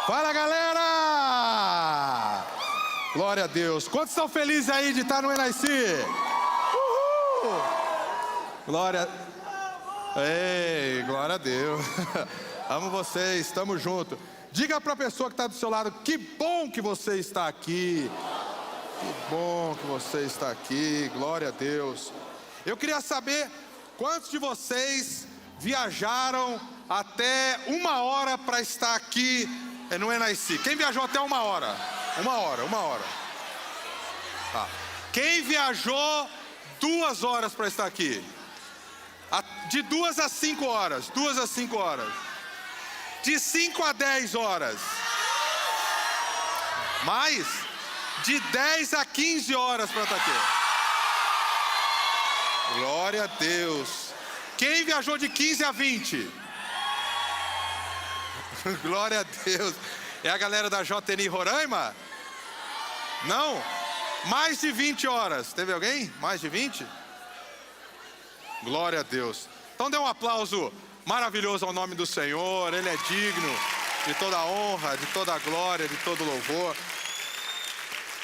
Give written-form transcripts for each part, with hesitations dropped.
Fala, galera! Glória a Deus. Quantos estão felizes aí de estar no NIC? Uhul! Glória. Ei, glória a Deus. Amo vocês, estamos juntos. Diga para a pessoa que está do seu lado, que bom que você está aqui. Que bom que você está aqui, glória a Deus. Eu queria saber quantos de vocês viajaram até 1 hora para estar aqui no NIC. Quem viajou até 1 hora? 1 hora. Tá. Quem viajou 2 horas para estar aqui? De 2 a 5 horas. 2 a 5 horas. De 5 a 10 horas. Mais? De 10 a 15 horas para estar aqui. Glória a Deus. Quem viajou de 15 a 20? Glória a Deus. É a galera da JNI Roraima? Não? Mais de 20 horas. Teve alguém? Mais de 20? Glória a Deus. Então dê um aplauso maravilhoso ao nome do Senhor. Ele é digno de toda a honra, de toda a glória, de todo o louvor.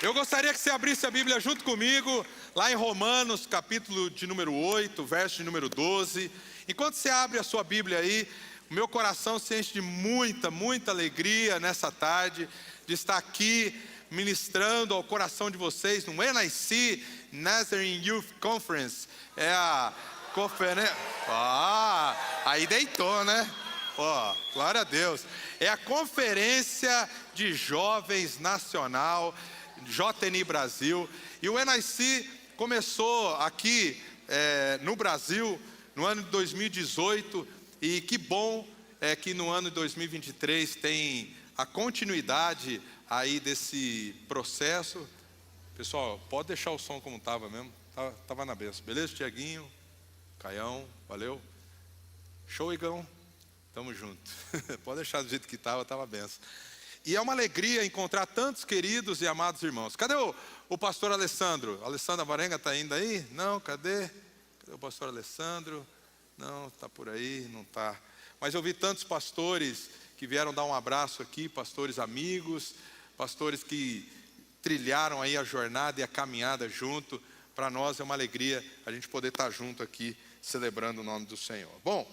Eu gostaria que você abrisse a Bíblia junto comigo, lá em Romanos, capítulo de número 8, verso de número 12. Enquanto você abre a sua Bíblia aí, o meu coração se enche de muita alegria nessa tarde, de estar aqui ministrando ao coração de vocês no NIC, Nazarene Youth Conference. É a conferência... aí deitou, né? Glória a Deus. É a Conferência de Jovens Nacional, JNI Brasil. E o NIC começou aqui no Brasil no ano de 2018. E que bom que no ano de 2023 tem a continuidade aí desse processo. Pessoal, pode deixar o som como estava mesmo. Estava na benção. Beleza, Tiaguinho? Caião, valeu. Show, Igão. Tamo junto. Pode deixar do jeito que estava benção. E é uma alegria encontrar tantos queridos e amados irmãos. Cadê o pastor Alessandro? Alessandro Varenga está indo aí? Não, cadê? Cadê o pastor Alessandro? Não, está por aí, não está. Mas eu vi tantos pastores que vieram dar um abraço aqui, pastores amigos, pastores que trilharam aí a jornada e a caminhada junto. Para nós é uma alegria a gente poder estar junto aqui, celebrando o nome do Senhor. Bom,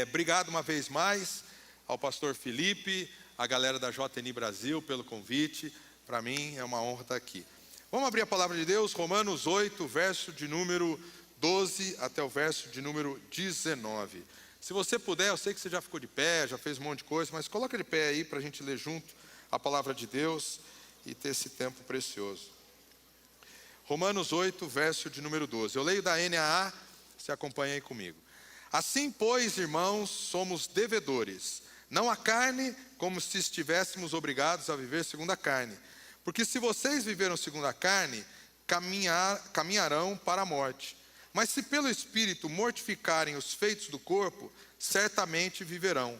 obrigado uma vez mais ao pastor Felipe, a galera da JNI Brasil pelo convite. Para mim é uma honra estar aqui. Vamos abrir a palavra de Deus, Romanos 8, verso de número 12 até o verso de número 19. Se você puder, eu sei que você já ficou de pé, já fez um monte de coisa, mas coloca de pé aí para a gente ler junto a palavra de Deus e ter esse tempo precioso. Romanos 8, verso de número 12. Eu leio da NAA, você acompanha aí comigo. Assim, pois, irmãos, somos devedores, não à carne, como se estivéssemos obrigados a viver segundo a carne. Porque se vocês viveram segundo a carne, caminharão para a morte. Mas se pelo Espírito mortificarem os feitos do corpo, certamente viverão.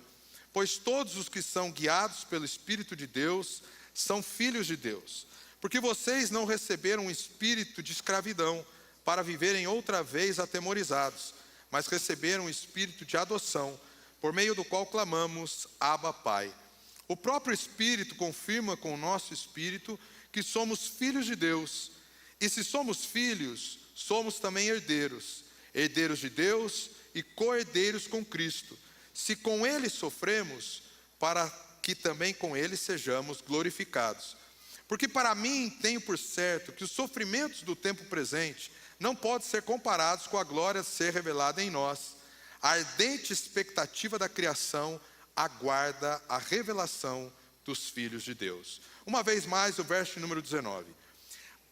Pois todos os que são guiados pelo Espírito de Deus são filhos de Deus. Porque vocês não receberam um espírito de escravidão para viverem outra vez atemorizados, mas receberam um espírito de adoção, por meio do qual clamamos, Abba, Pai. O próprio Espírito confirma com o nosso espírito que somos filhos de Deus. E se somos filhos, somos também herdeiros, herdeiros de Deus e co-herdeiros com Cristo, se com Ele sofremos, para que também com Ele sejamos glorificados. Porque para mim tenho por certo que os sofrimentos do tempo presente não podem ser comparados com a glória a ser revelada em nós. A ardente expectativa da criação aguarda a revelação dos filhos de Deus. Uma vez mais o verso número 19.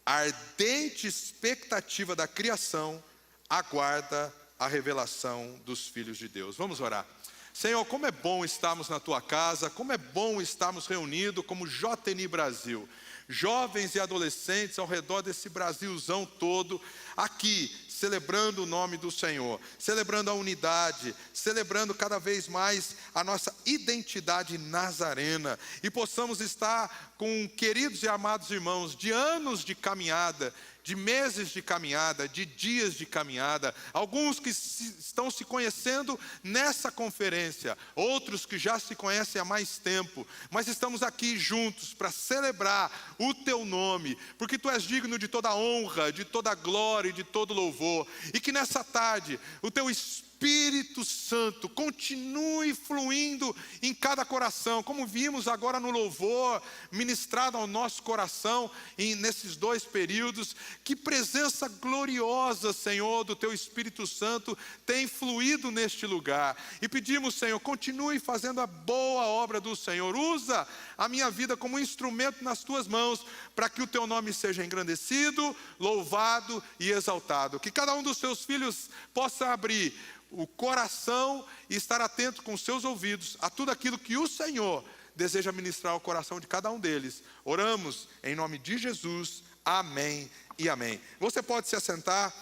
A ardente expectativa da criação aguarda a revelação dos filhos de Deus. Vamos orar. Senhor, como é bom estarmos na Tua casa, como é bom estarmos reunidos como JNI Brasil. Jovens e adolescentes ao redor desse Brasilzão todo, aqui, celebrando o nome do Senhor, celebrando a unidade, celebrando cada vez mais a nossa identidade nazarena, e possamos estar com queridos e amados irmãos de anos de caminhada, de meses de caminhada, de dias de caminhada, alguns que estão se conhecendo nessa conferência, outros que já se conhecem há mais tempo, mas estamos aqui juntos para celebrar o teu nome, porque tu és digno de toda honra, de toda glória e de todo louvor, e que nessa tarde o teu Espírito Santo continue fluindo em cada coração, como vimos agora no louvor, ministrado ao nosso coração nesses 2 períodos. Que presença gloriosa, Senhor, do Teu Espírito Santo tem fluído neste lugar. E pedimos, Senhor, continue fazendo a boa obra do Senhor. Usa a minha vida como instrumento nas Tuas mãos, para que o Teu nome seja engrandecido, louvado e exaltado. Que cada um dos Teus filhos possa abrir o coração e estar atento com os seus ouvidos a tudo aquilo que o Senhor deseja ministrar ao coração de cada um deles. Oramos em nome de Jesus, amém e amém. Você pode se assentar.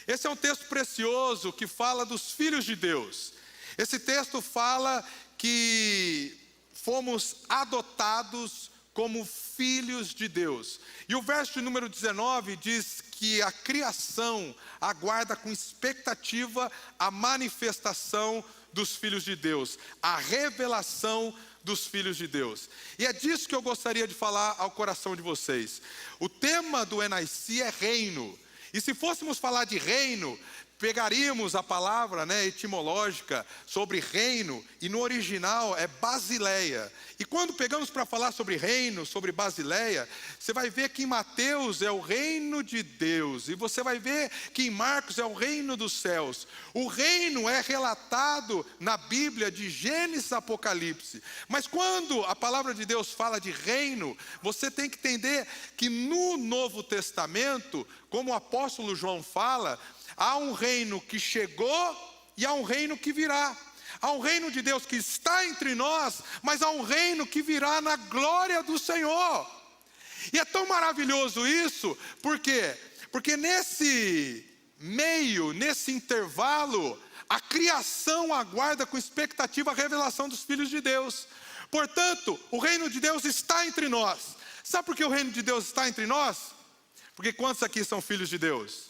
Esse é um texto precioso que fala dos filhos de Deus. Esse texto fala que fomos adotados como filhos de Deus. E o verso de número 19 diz que a criação aguarda com expectativa a manifestação dos filhos de Deus, a revelação dos filhos de Deus. E é disso que eu gostaria de falar ao coração de vocês. O tema do Enaici é reino. E se fôssemos falar de reino, pegaríamos a palavra etimológica sobre reino, e no original é Basileia. E quando pegamos para falar sobre reino, sobre Basileia, você vai ver que em Mateus é o reino de Deus, e você vai ver que em Marcos é o reino dos céus. O reino é relatado na Bíblia de Gênesis a Apocalipse. Mas quando a palavra de Deus fala de reino, você tem que entender que no Novo Testamento, como o apóstolo João fala, há um reino que chegou e há um reino que virá. Há um reino de Deus que está entre nós, mas há um reino que virá na glória do Senhor. E é tão maravilhoso isso, por quê? Porque nesse meio, nesse intervalo, a criação aguarda com expectativa a revelação dos filhos de Deus. Portanto, o reino de Deus está entre nós. Sabe por que o reino de Deus está entre nós? Porque quantos aqui são filhos de Deus?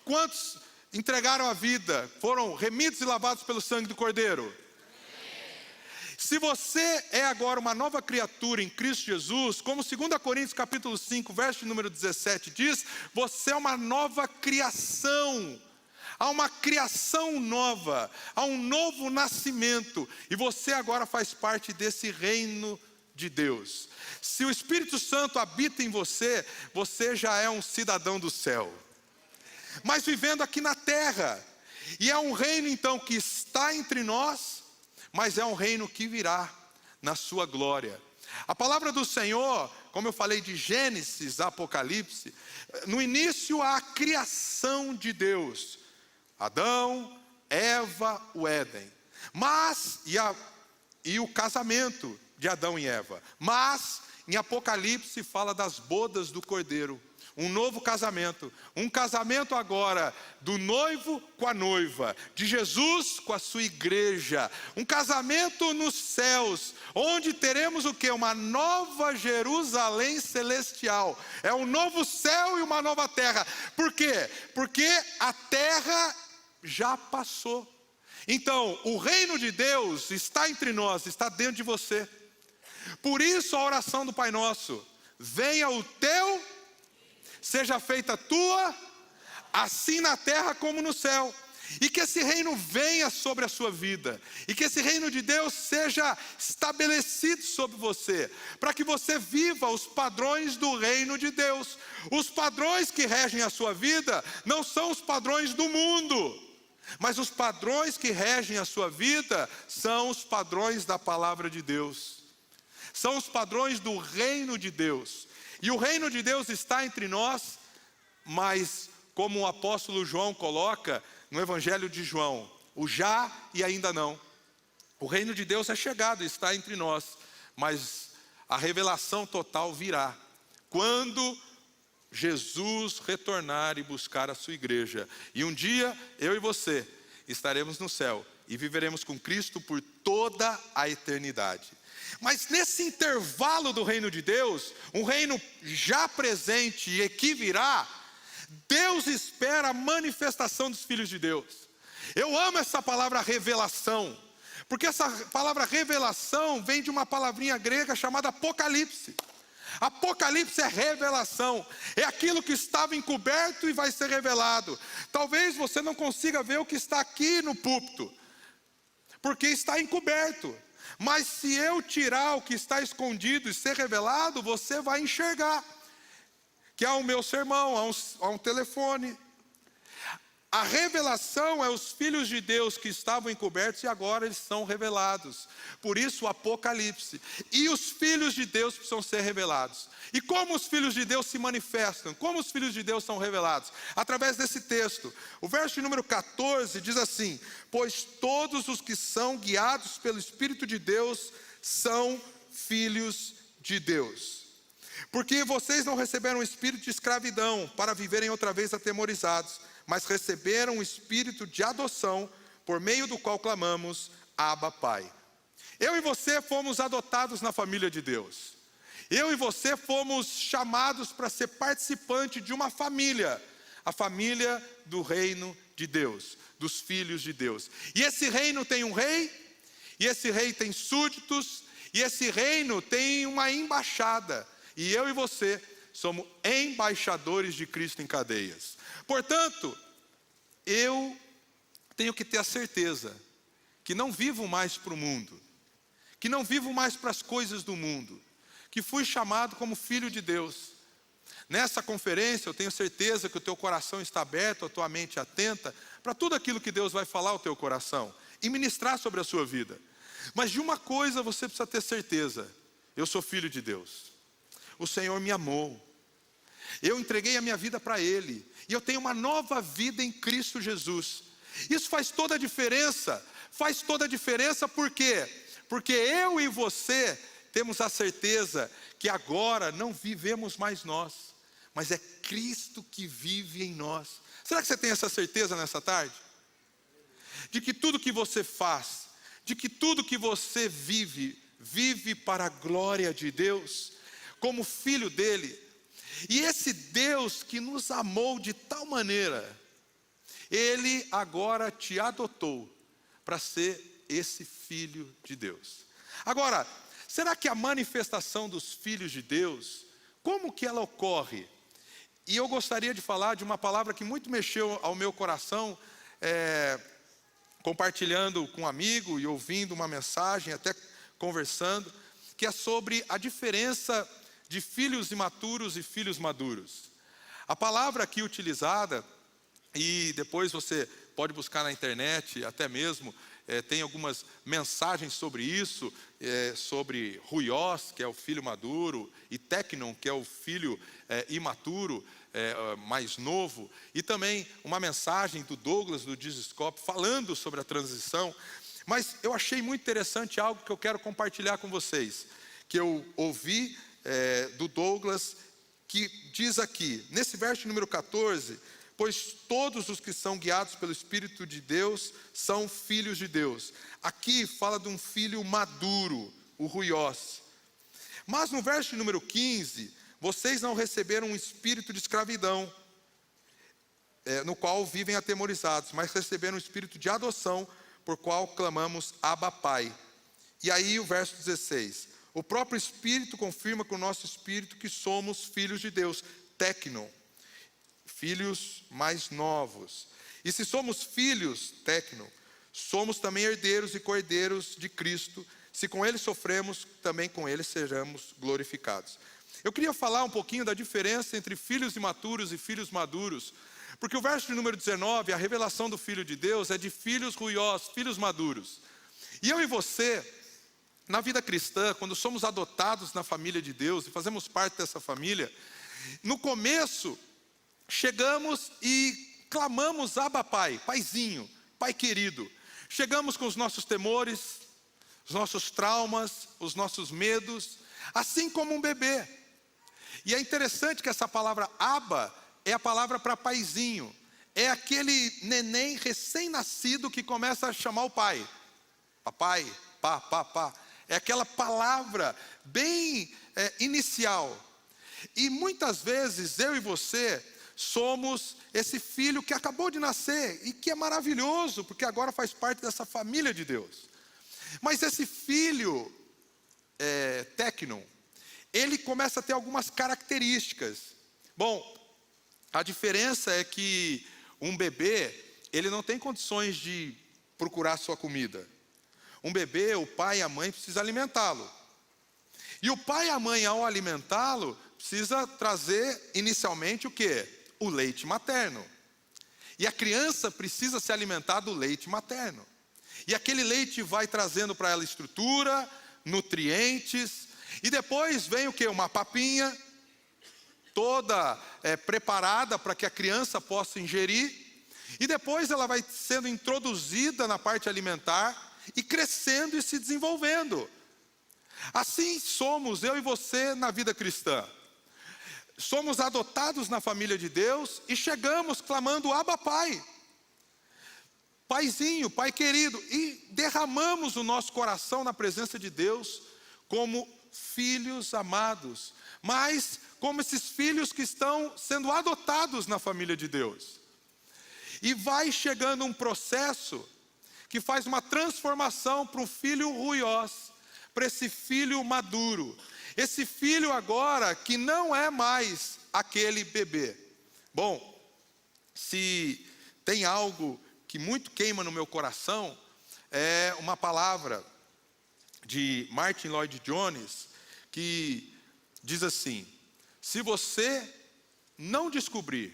Quantos entregaram a vida, foram remidos e lavados pelo sangue do Cordeiro? Se você é agora uma nova criatura em Cristo Jesus, como 2 Coríntios capítulo 5, verso número 17 diz, você é uma nova criação. Há uma criação nova, há um novo nascimento, e você agora faz parte desse reino de Deus. Se o Espírito Santo habita em você, você já é um cidadão do céu, mas vivendo aqui na terra. E é um reino então que está entre nós, mas é um reino que virá na sua glória. A palavra do Senhor, como eu falei de Gênesis, Apocalipse, no início há a criação de Deus, Adão, Eva, o Éden, e o casamento de Adão e Eva. Mas em Apocalipse fala das bodas do Cordeiro. Um novo casamento, um casamento agora do noivo com a noiva, de Jesus com a sua igreja, um casamento nos céus, onde teremos o quê? Uma nova Jerusalém celestial, é um novo céu e uma nova terra. Por quê? Porque a terra já passou. Então, o reino de Deus está entre nós, está dentro de você. Por isso a oração do Pai Nosso: venha o teu, seja feita a tua, assim na terra como no céu. E que esse reino venha sobre a sua vida, e que esse reino de Deus seja estabelecido sobre você, para que você viva os padrões do reino de Deus. Os padrões que regem a sua vida não são os padrões do mundo, mas os padrões que regem a sua vida são os padrões da palavra de Deus, são os padrões do reino de Deus. E o reino de Deus está entre nós, mas como o apóstolo João coloca no Evangelho de João, o já e ainda não. O reino de Deus é chegado, está entre nós, mas a revelação total virá quando Jesus retornar e buscar a sua igreja. E um dia, eu e você estaremos no céu e viveremos com Cristo por toda a eternidade. Mas nesse intervalo do reino de Deus, um reino já presente e que virá, Deus espera a manifestação dos filhos de Deus. Eu amo essa palavra revelação, porque essa palavra revelação vem de uma palavrinha grega chamada apocalipse. Apocalipse é revelação, é aquilo que estava encoberto e vai ser revelado. Talvez você não consiga ver o que está aqui no púlpito, porque está encoberto. Mas se eu tirar o que está escondido e ser revelado, você vai enxergar. Que há o meu sermão, há um telefone. A revelação é os filhos de Deus que estavam encobertos e agora eles são revelados. Por isso o Apocalipse. E os filhos de Deus precisam ser revelados. E como os filhos de Deus se manifestam? Como os filhos de Deus são revelados? Através desse texto. O verso de número 14 diz assim: pois todos os que são guiados pelo Espírito de Deus são filhos de Deus. Porque vocês não receberam o espírito de escravidão para viverem outra vez atemorizados, mas receberam o espírito de adoção, por meio do qual clamamos, Abba, Pai. Eu e você fomos adotados na família de Deus. Eu e você fomos chamados para ser participante de uma família, a família do reino de Deus, dos filhos de Deus. E esse reino tem um rei, e esse rei tem súditos, e esse reino tem uma embaixada. E eu e você somos embaixadores de Cristo em cadeias. Portanto, eu tenho que ter a certeza que não vivo mais para o mundo, que não vivo mais para as coisas do mundo, que fui chamado como filho de Deus. Nessa conferência eu tenho certeza que o teu coração está aberto, a tua mente atenta para tudo aquilo que Deus vai falar ao teu coração e ministrar sobre a sua vida. Mas de uma coisa você precisa ter certeza: eu sou filho de Deus. O Senhor me amou. Eu entreguei a minha vida para Ele. E eu tenho uma nova vida em Cristo Jesus. Isso faz toda a diferença. Faz toda a diferença por quê? Porque eu e você temos a certeza que agora não vivemos mais nós, mas é Cristo que vive em nós. Será que você tem essa certeza nessa tarde? De que tudo que você faz, de que tudo que você vive, vive para a glória de Deus, como filho dele. E esse Deus que nos amou de tal maneira, Ele agora te adotou para ser esse filho de Deus. Agora, será que a manifestação dos filhos de Deus, como que ela ocorre? E eu gostaria de falar de uma palavra que muito mexeu ao meu coração, compartilhando com um amigo e ouvindo uma mensagem, até conversando, que é sobre a diferença de filhos imaturos e filhos maduros. A palavra aqui utilizada, e depois você pode buscar na internet, até mesmo, tem algumas mensagens sobre isso, sobre ruios, que é o filho maduro, e teknon, que é o filho imaturo, mais novo, e também uma mensagem do Douglas, do Dizescope, falando sobre a transição. Mas eu achei muito interessante algo que eu quero compartilhar com vocês, que eu ouvi do Douglas, que diz aqui, nesse verso número 14, pois todos os que são guiados pelo Espírito de Deus são filhos de Deus. Aqui fala de um filho maduro, o ruios. Mas no verso número 15, vocês não receberam um espírito de escravidão, no qual vivem atemorizados, mas receberam um espírito de adoção, por qual clamamos Abba, Pai. E aí o verso 16, o próprio Espírito confirma com o nosso Espírito que somos filhos de Deus, teknon, filhos mais novos. E se somos filhos, teknon, somos também herdeiros e co-herdeiros de Cristo. Se com Ele sofremos, também com Ele seremos glorificados. Eu queria falar um pouquinho da diferença entre filhos imaturos e filhos maduros, porque o verso de número 19, a revelação do Filho de Deus, é de filhos ruios, filhos maduros. E eu e você, na vida cristã, quando somos adotados na família de Deus e fazemos parte dessa família, no começo, chegamos e clamamos Abba, Pai, Paizinho, Pai querido. Chegamos com os nossos temores, os nossos traumas, os nossos medos, assim como um bebê. E é interessante que essa palavra Abba é a palavra para paizinho. É aquele neném recém-nascido que começa a chamar o pai. Papai, pá, pá, pá. É aquela palavra bem inicial. E muitas vezes eu e você somos esse filho que acabou de nascer e que é maravilhoso, porque agora faz parte dessa família de Deus. Mas esse filho técnico, ele começa a ter algumas características. Bom, a diferença é que um bebê, ele não tem condições de procurar sua comida. Um bebê, o pai e a mãe precisam alimentá-lo. E o pai e a mãe, ao alimentá-lo, precisa trazer inicialmente o quê? O leite materno. E a criança precisa se alimentar do leite materno. E aquele leite vai trazendo para ela estrutura, nutrientes. E depois vem o quê? Uma papinha, toda preparada para que a criança possa ingerir. E depois ela vai sendo introduzida na parte alimentar e crescendo e se desenvolvendo. Assim somos eu e você na vida cristã. Somos adotados na família de Deus e chegamos clamando Abba Pai. Paizinho, Pai querido. E derramamos o nosso coração na presença de Deus como filhos amados. Mas como esses filhos que estão sendo adotados na família de Deus. E vai chegando um processo que faz uma transformação para o filho ruiós, para esse filho maduro. Esse filho agora que não é mais aquele bebê. Bom, se tem algo que muito queima no meu coração, é uma palavra de Martin Lloyd Jones, que diz assim: se você não descobrir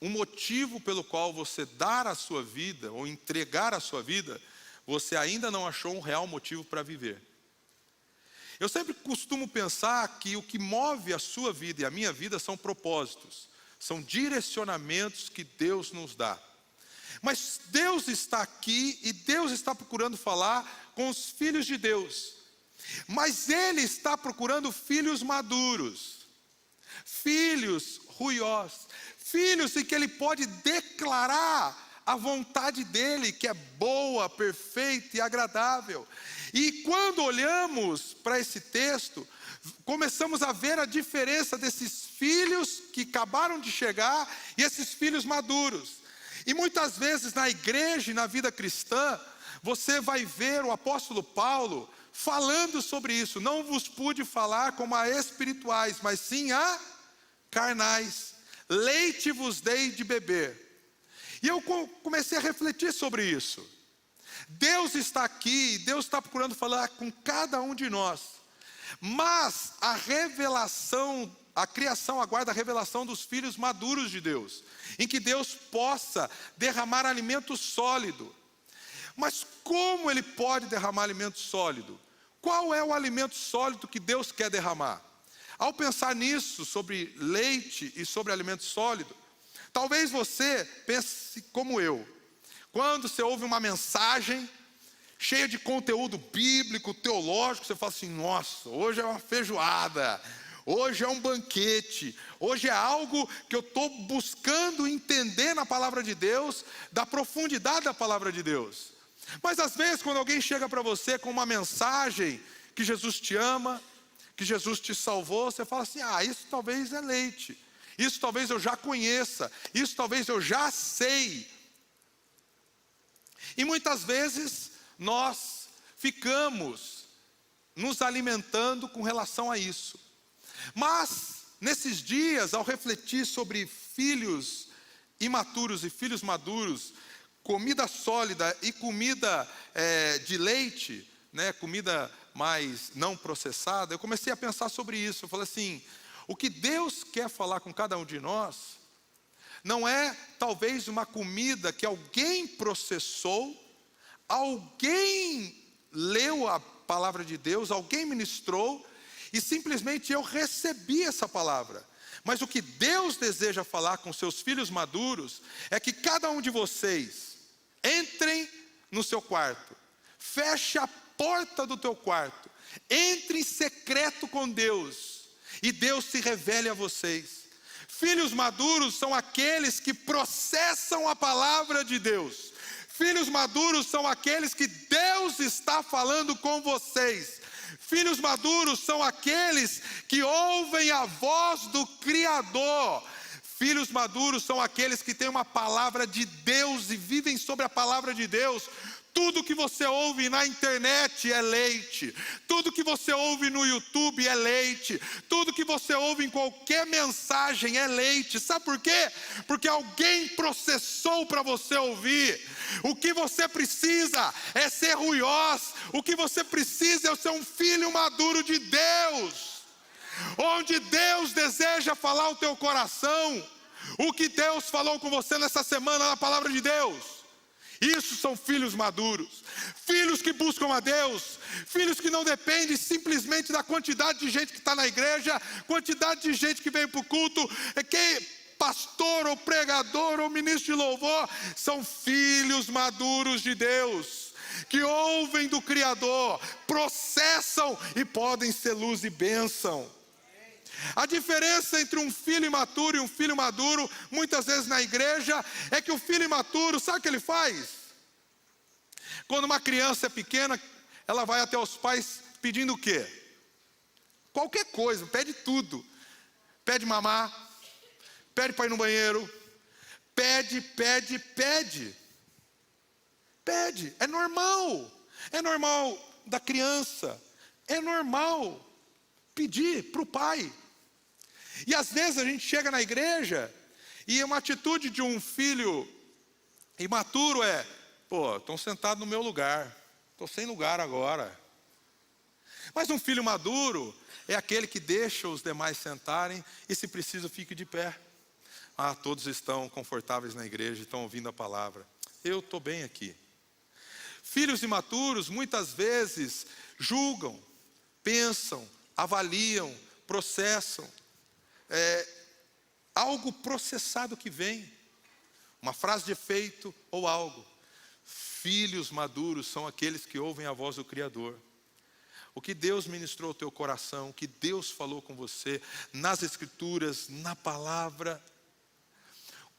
um motivo pelo qual você dar a sua vida, ou entregar a sua vida, você ainda não achou um real motivo para viver. Eu sempre costumo pensar que o que move a sua vida e a minha vida são propósitos, são direcionamentos que Deus nos dá. Mas Deus está aqui e Deus está procurando falar com os filhos de Deus. Mas Ele está procurando filhos maduros, filhos ruiós, filhos em que Ele pode declarar a vontade dEle, que é boa, perfeita e agradável. E quando olhamos para esse texto, começamos a ver a diferença desses filhos que acabaram de chegar e esses filhos maduros. E muitas vezes na igreja e na vida cristã, você vai ver o apóstolo Paulo falando sobre isso. Não vos pude falar como a espirituais, mas sim a carnais. Leite vos dei de beber. E eu comecei a refletir sobre isso. Deus está aqui, Deus está procurando falar com cada um de nós. Mas a revelação, a criação aguarda a revelação dos filhos maduros de Deus, em que Deus possa derramar alimento sólido. Mas como Ele pode derramar alimento sólido? Qual é o alimento sólido que Deus quer derramar? Ao pensar nisso, sobre leite e sobre alimento sólido, talvez você pense como eu. Quando você ouve uma mensagem cheia de conteúdo bíblico, teológico, você fala assim: nossa, hoje é uma feijoada, hoje é um banquete, hoje é algo que eu estou buscando entender na palavra de Deus, da profundidade da palavra de Deus. Mas às vezes quando alguém chega para você com uma mensagem que Jesus te ama, que Jesus te salvou, você fala assim: ah, isso talvez é leite, isso talvez eu já conheça, isso talvez eu já sei. E muitas vezes nós ficamos nos alimentando com relação a isso. Mas nesses dias, ao refletir sobre filhos imaturos e filhos maduros, comida sólida e comida de leite, né, comida mais não processada, eu comecei a pensar sobre isso. Eu falei assim: o que Deus quer falar com cada um de nós não é talvez uma comida que alguém processou, alguém leu a palavra de Deus, alguém ministrou, e simplesmente eu recebi essa palavra. Mas o que Deus deseja falar com seus filhos maduros é que cada um de vocês entrem no seu quarto, feche a porta do teu quarto, entre em secreto com Deus e Deus se revele a vocês. Filhos maduros são aqueles que processam a palavra de Deus. Filhos maduros são aqueles que Deus está falando com vocês. Filhos maduros são aqueles que ouvem a voz do Criador. Filhos maduros são aqueles que têm uma palavra de Deus e vivem sobre a palavra de Deus. Tudo que você ouve na internet é leite. Tudo que você ouve no YouTube é leite. Tudo que você ouve em qualquer mensagem é leite. Sabe por quê? Porque alguém processou para você ouvir. O que você precisa é ser ruiós. O que você precisa é ser um filho maduro de Deus. Onde Deus deseja falar o teu coração. O que Deus falou com você nessa semana na palavra de Deus. Isso são filhos maduros, filhos que buscam a Deus, filhos que não dependem simplesmente da quantidade de gente que está na igreja, quantidade de gente que vem para o culto, que pastor ou pregador ou ministro de louvor, são filhos maduros de Deus, que ouvem do Criador, processam e podem ser luz e bênção. A diferença entre um filho imaturo e um filho maduro, muitas vezes na igreja, é que o filho imaturo, sabe o que ele faz? Quando uma criança é pequena, ela vai até os pais pedindo o quê? Qualquer coisa, pede tudo. Pede mamar, pede para ir no banheiro, pede. Pede, é normal da criança, é normal pedir para o pai. E às vezes a gente chega na igreja e uma atitude de um filho imaturo é: pô, estão sentados no meu lugar, estou sem lugar agora. Mas um filho maduro é aquele que deixa os demais sentarem e, se preciso, fique de pé. Ah, todos estão confortáveis na igreja, estão ouvindo a palavra. Eu estou bem aqui. Filhos imaturos muitas vezes julgam, pensam, avaliam, processam. Algo processado que vem, uma frase de efeito ou algo. Filhos maduros são aqueles que ouvem a voz do Criador. O que Deus ministrou ao teu coração, o que Deus falou com você, nas Escrituras, na palavra.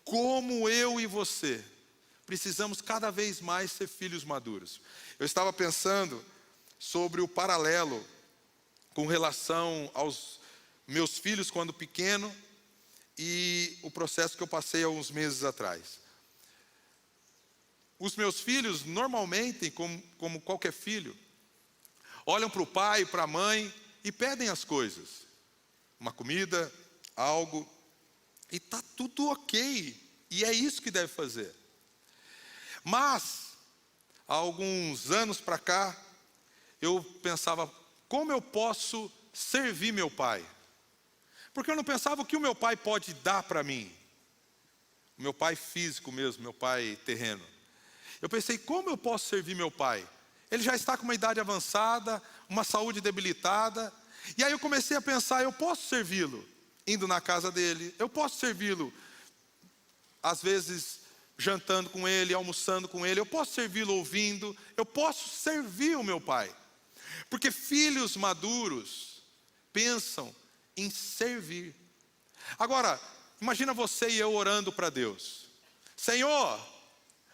Como eu e você precisamos cada vez mais ser filhos maduros. Eu estava pensando sobre o paralelo com relação aos meus filhos quando pequeno e o processo que eu passei há uns meses atrás. Os meus filhos normalmente, como qualquer filho, olham para o pai, para a mãe e pedem as coisas. Uma comida, algo, e está tudo ok. E é isso que deve fazer. Mas, há alguns anos para cá, eu pensava: como eu posso servir meu pai? Porque eu não pensava o que o meu pai pode dar para mim. O meu pai físico mesmo, meu pai terreno. Eu pensei: como eu posso servir meu pai? Ele já está com uma idade avançada, uma saúde debilitada. E aí eu comecei a pensar: eu posso servi-lo indo na casa dele, eu posso servi-lo às vezes jantando com ele, almoçando com ele, eu posso servi-lo ouvindo, eu posso servir o meu pai. Porque filhos maduros pensam em servir. Agora, imagina você e eu orando para Deus: Senhor,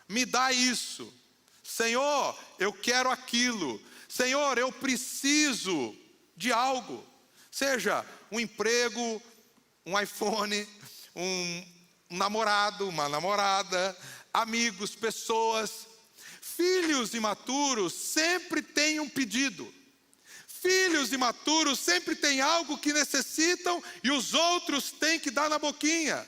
me dá isso. Senhor, eu quero aquilo. Senhor, eu preciso de algo. Seja um emprego, um iPhone, um namorado, uma namorada, amigos, pessoas. Filhos imaturos sempre têm um pedido. Filhos imaturos sempre têm algo que necessitam e os outros têm que dar na boquinha.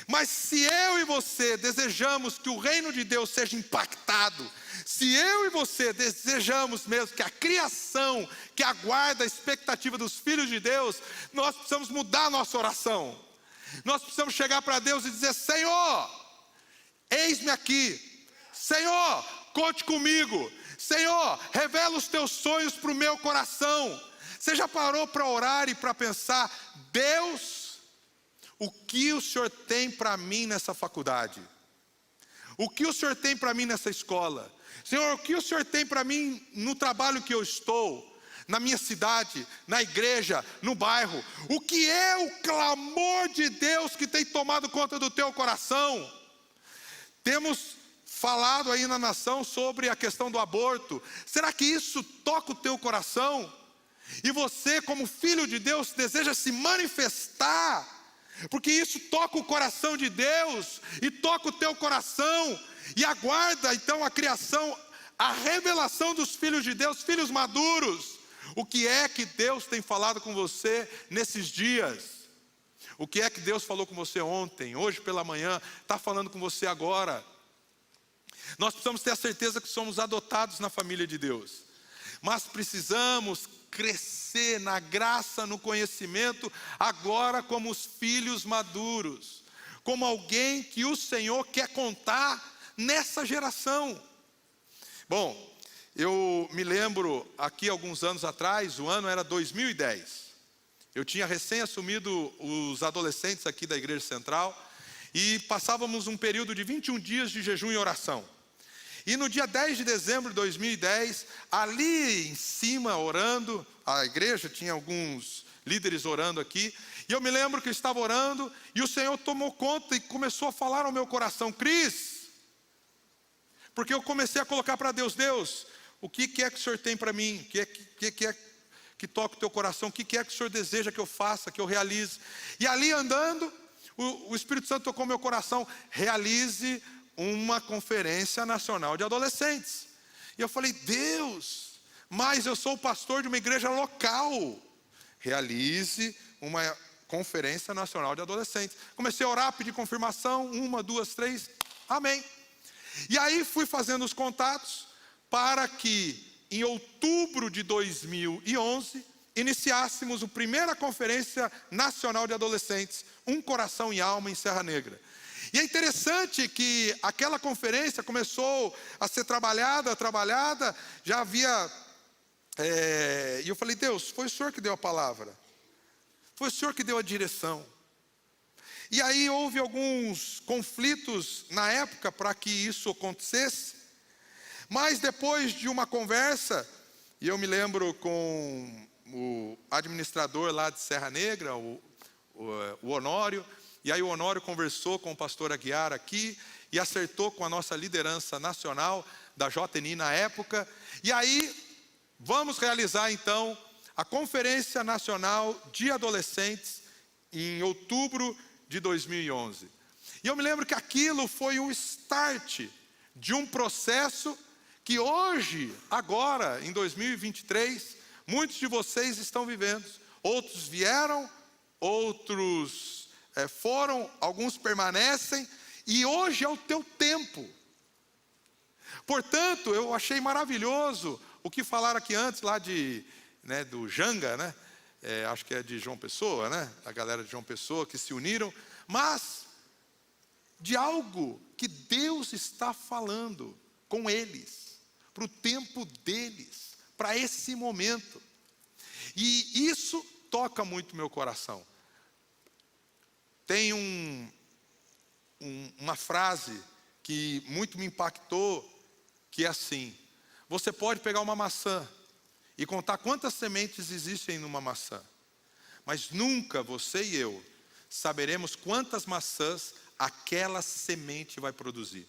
Mas se eu e você desejamos que o reino de Deus seja impactado, se eu e você desejamos mesmo que a criação que aguarda a expectativa dos filhos de Deus, nós precisamos mudar a nossa oração. Nós precisamos chegar para Deus e dizer: Senhor, eis-me aqui. Senhor, conte comigo. Senhor, revela os teus sonhos para o meu coração. Você já parou para orar e para pensar: Deus, o que o Senhor tem para mim nessa faculdade? O que o Senhor tem para mim nessa escola? Senhor, o que o Senhor tem para mim no trabalho que eu estou? na minha cidade, na igreja, no bairro? O que é o clamor de Deus que tem tomado conta do teu coração? Temos falado aí na nação sobre a questão do aborto. Será que isso toca o teu coração? E você, como filho de Deus, deseja se manifestar, porque isso toca o coração de Deus e toca o teu coração, e aguarda então a criação, a revelação dos filhos de Deus, filhos maduros. O que é que Deus tem falado com você nesses dias? O que é que Deus falou com você ontem, hoje pela manhã, está falando com você agora? Nós precisamos ter a certeza que somos adotados na família de Deus, mas precisamos crescer na graça, no conhecimento, agora como os filhos maduros, como alguém que o Senhor quer contar nessa geração. Bom, eu me lembro aqui alguns anos atrás, o ano era 2010. Eu tinha recém assumido os adolescentes aqui da Igreja Central e passávamos um período de 21 dias de jejum e oração. E no dia 10 de dezembro de 2010, ali em cima orando, a igreja tinha alguns líderes orando aqui, e eu me lembro que eu estava orando, e o Senhor tomou conta e começou a falar ao meu coração: Cris, porque eu comecei a colocar para Deus: Deus, o que é que o Senhor tem para mim? O que é que toca o teu coração? O que é que o Senhor deseja que eu faça, que eu realize? E ali andando, o Espírito Santo tocou meu coração: realize uma conferência nacional de adolescentes. E eu falei: Deus, mas eu sou o pastor de uma igreja local. Realize uma conferência nacional de adolescentes. Comecei a orar, pedir confirmação, 1, 2, 3, amém. E aí fui fazendo os contatos para que em outubro de 2011 iniciássemos a primeira conferência nacional de adolescentes, Um Coração e Alma, em Serra Negra. E é interessante que aquela conferência começou a ser trabalhada, já havia... E eu falei: Deus, foi o Senhor que deu a palavra, foi o Senhor que deu a direção. E aí houve alguns conflitos na época para que isso acontecesse, mas depois de uma conversa, e eu me lembro com o administrador lá de Serra Negra, o Honório, e aí o Honório conversou com o pastor Aguiar aqui, e acertou com a nossa liderança nacional da JNI na época, e aí vamos realizar então a Conferência Nacional de Adolescentes em outubro de 2011. E eu me lembro que aquilo foi um start de um processo que hoje, agora, em 2023, muitos de vocês estão vivendo. Outros vieram, outros foram, alguns permanecem, e hoje é o teu tempo. Portanto, eu achei maravilhoso o que falaram aqui antes, lá do Janga, né? Acho que é de João Pessoa, né? A galera de João Pessoa que se uniram, mas de algo que Deus está falando com eles, para o tempo deles, para esse momento. E isso toca muito meu coração. Tem uma frase que muito me impactou, que é assim: você pode pegar uma maçã e contar quantas sementes existem numa maçã, mas nunca você e eu saberemos quantas maçãs aquela semente vai produzir.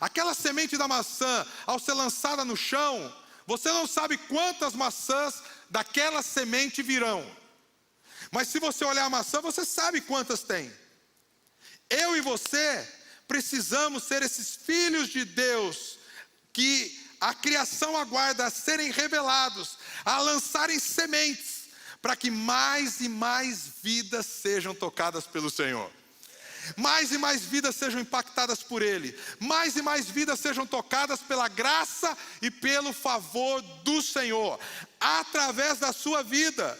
Aquela semente da maçã, ao ser lançada no chão, você não sabe quantas maçãs daquela semente virão. Mas se você olhar a maçã, você sabe quantas tem. Eu e você precisamos ser esses filhos de Deus que a criação aguarda a serem revelados, a lançarem sementes, para que mais e mais vidas sejam tocadas pelo Senhor. Mais e mais vidas sejam impactadas por Ele. Mais e mais vidas sejam tocadas pela graça e pelo favor do Senhor, através da sua vida.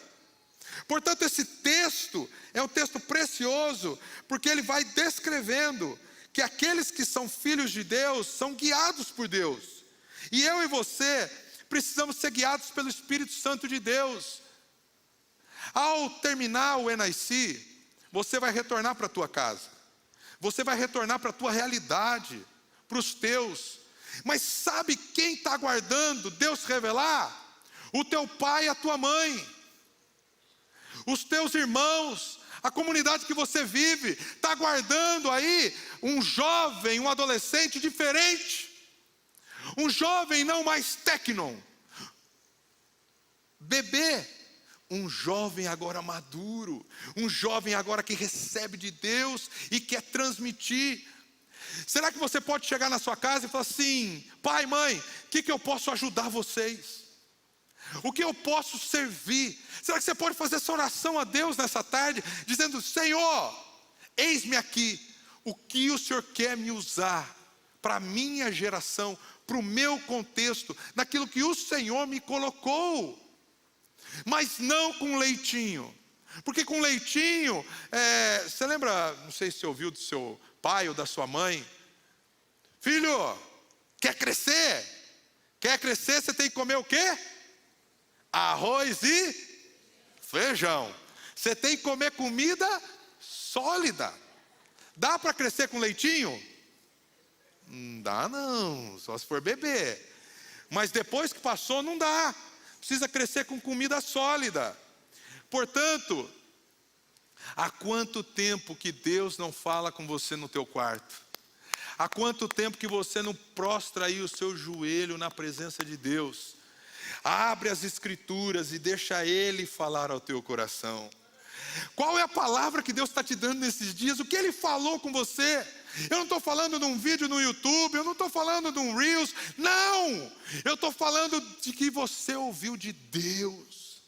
Portanto, esse texto é um texto precioso, porque ele vai descrevendo que aqueles que são filhos de Deus são guiados por Deus. E eu e você precisamos ser guiados pelo Espírito Santo de Deus. Ao terminar o NIC, você vai retornar para a tua casa. Você vai retornar para a tua realidade, para os teus. Mas sabe quem está aguardando Deus revelar? o teu pai e a tua mãe, os teus irmãos, a comunidade que você vive, está aguardando aí um jovem, um adolescente diferente, um jovem não mais tecnon, bebê, um jovem agora maduro, um jovem agora que recebe de Deus e quer transmitir. Será que você pode chegar na sua casa e falar assim: pai, mãe, o que eu posso ajudar vocês? O que eu posso servir? Será que você pode fazer essa oração a Deus nessa tarde, dizendo: Senhor, eis-me aqui, o que o Senhor quer me usar para a minha geração, para o meu contexto, naquilo que o Senhor me colocou. Mas não com leitinho, porque com leitinho, você lembra, não sei se você ouviu do seu pai ou da sua mãe: filho, quer crescer? Quer crescer, você tem que comer o quê? Arroz e feijão. Você tem que comer comida sólida. Dá para crescer com leitinho? Não dá não, só se for bebê. Mas depois que passou, não dá. Precisa crescer com comida sólida. Portanto, há quanto tempo que Deus não fala com você no teu quarto? Há quanto tempo que você não prostra aí o seu joelho na presença de Deus? Abre as escrituras e deixa Ele falar ao teu coração. Qual é a palavra que Deus está te dando nesses dias? O que Ele falou com você? Eu não estou falando de um vídeo no YouTube, eu não estou falando de um Reels, não! Eu estou falando de que você ouviu de Deus.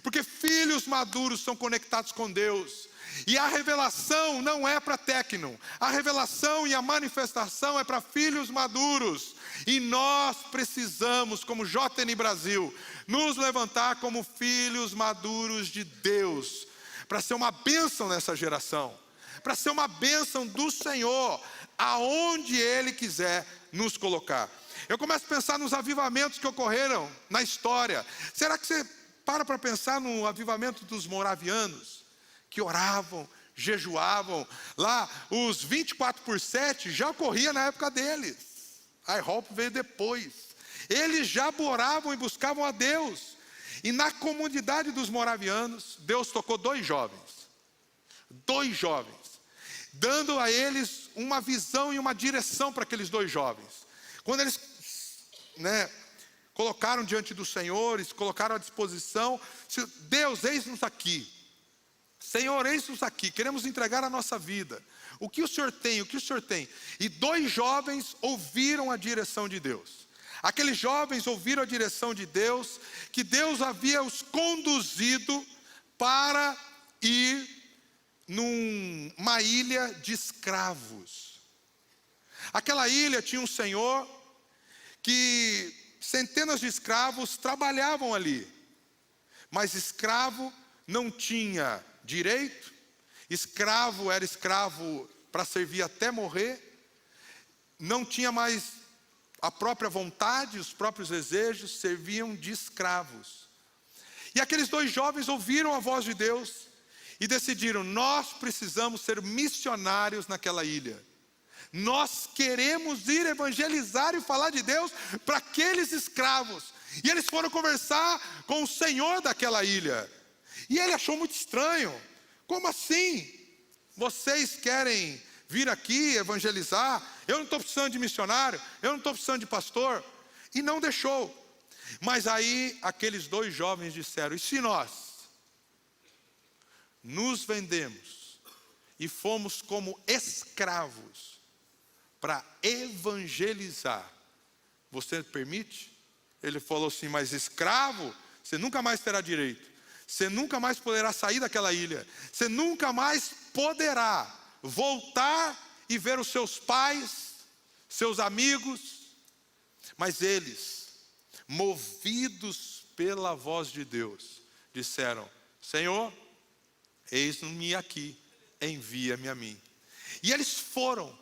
Porque filhos maduros são conectados com Deus. E a revelação não é para tecnon. A revelação e a manifestação é para filhos maduros. E nós precisamos, como JN Brasil, nos levantar como filhos maduros de Deus, para ser uma bênção nessa geração, para ser uma bênção do Senhor, aonde Ele quiser nos colocar. Eu começo a pensar nos avivamentos que ocorreram na história. Será que você para pensar no avivamento dos moravianos, que oravam, jejuavam? Lá, os 24/7 já ocorria na época deles. A IHOP veio depois. Eles já oravam e buscavam a Deus. E na comunidade dos moravianos, Deus tocou dois jovens, dando a eles uma visão e uma direção para aqueles dois jovens. Quando eles colocaram diante do Senhor, eles colocaram à disposição: Deus, eis-nos aqui. Senhor, eis-nos aqui, queremos entregar a nossa vida. O que o Senhor tem? O que o Senhor tem? E dois jovens ouviram a direção de Deus. Aqueles jovens ouviram a direção de Deus, que Deus havia os conduzido para ir numa ilha de escravos. Aquela ilha tinha um senhor que centenas de escravos trabalhavam ali. Mas escravo não tinha direito, escravo era escravo para servir até morrer, não tinha mais a própria vontade, os próprios desejos, serviam de escravos. E aqueles dois jovens ouviram a voz de Deus e decidiram: nós precisamos ser missionários naquela ilha. Nós queremos ir evangelizar e falar de Deus para aqueles escravos. E eles foram conversar com o senhor daquela ilha. E ele achou muito estranho. Como assim? Vocês querem vir aqui evangelizar? Eu não estou precisando de missionário, eu não estou precisando de pastor. E não deixou. Mas aí aqueles dois jovens disseram: e se nós nos vendemos e fomos como escravos para evangelizar, você permite? Ele falou assim: mas escravo, você nunca mais terá direito. Você nunca mais poderá sair daquela ilha. Você nunca mais poderá voltar e ver os seus pais, seus amigos. Mas eles, movidos pela voz de Deus, disseram: Senhor, eis-me aqui, envia-me a mim. E eles foram.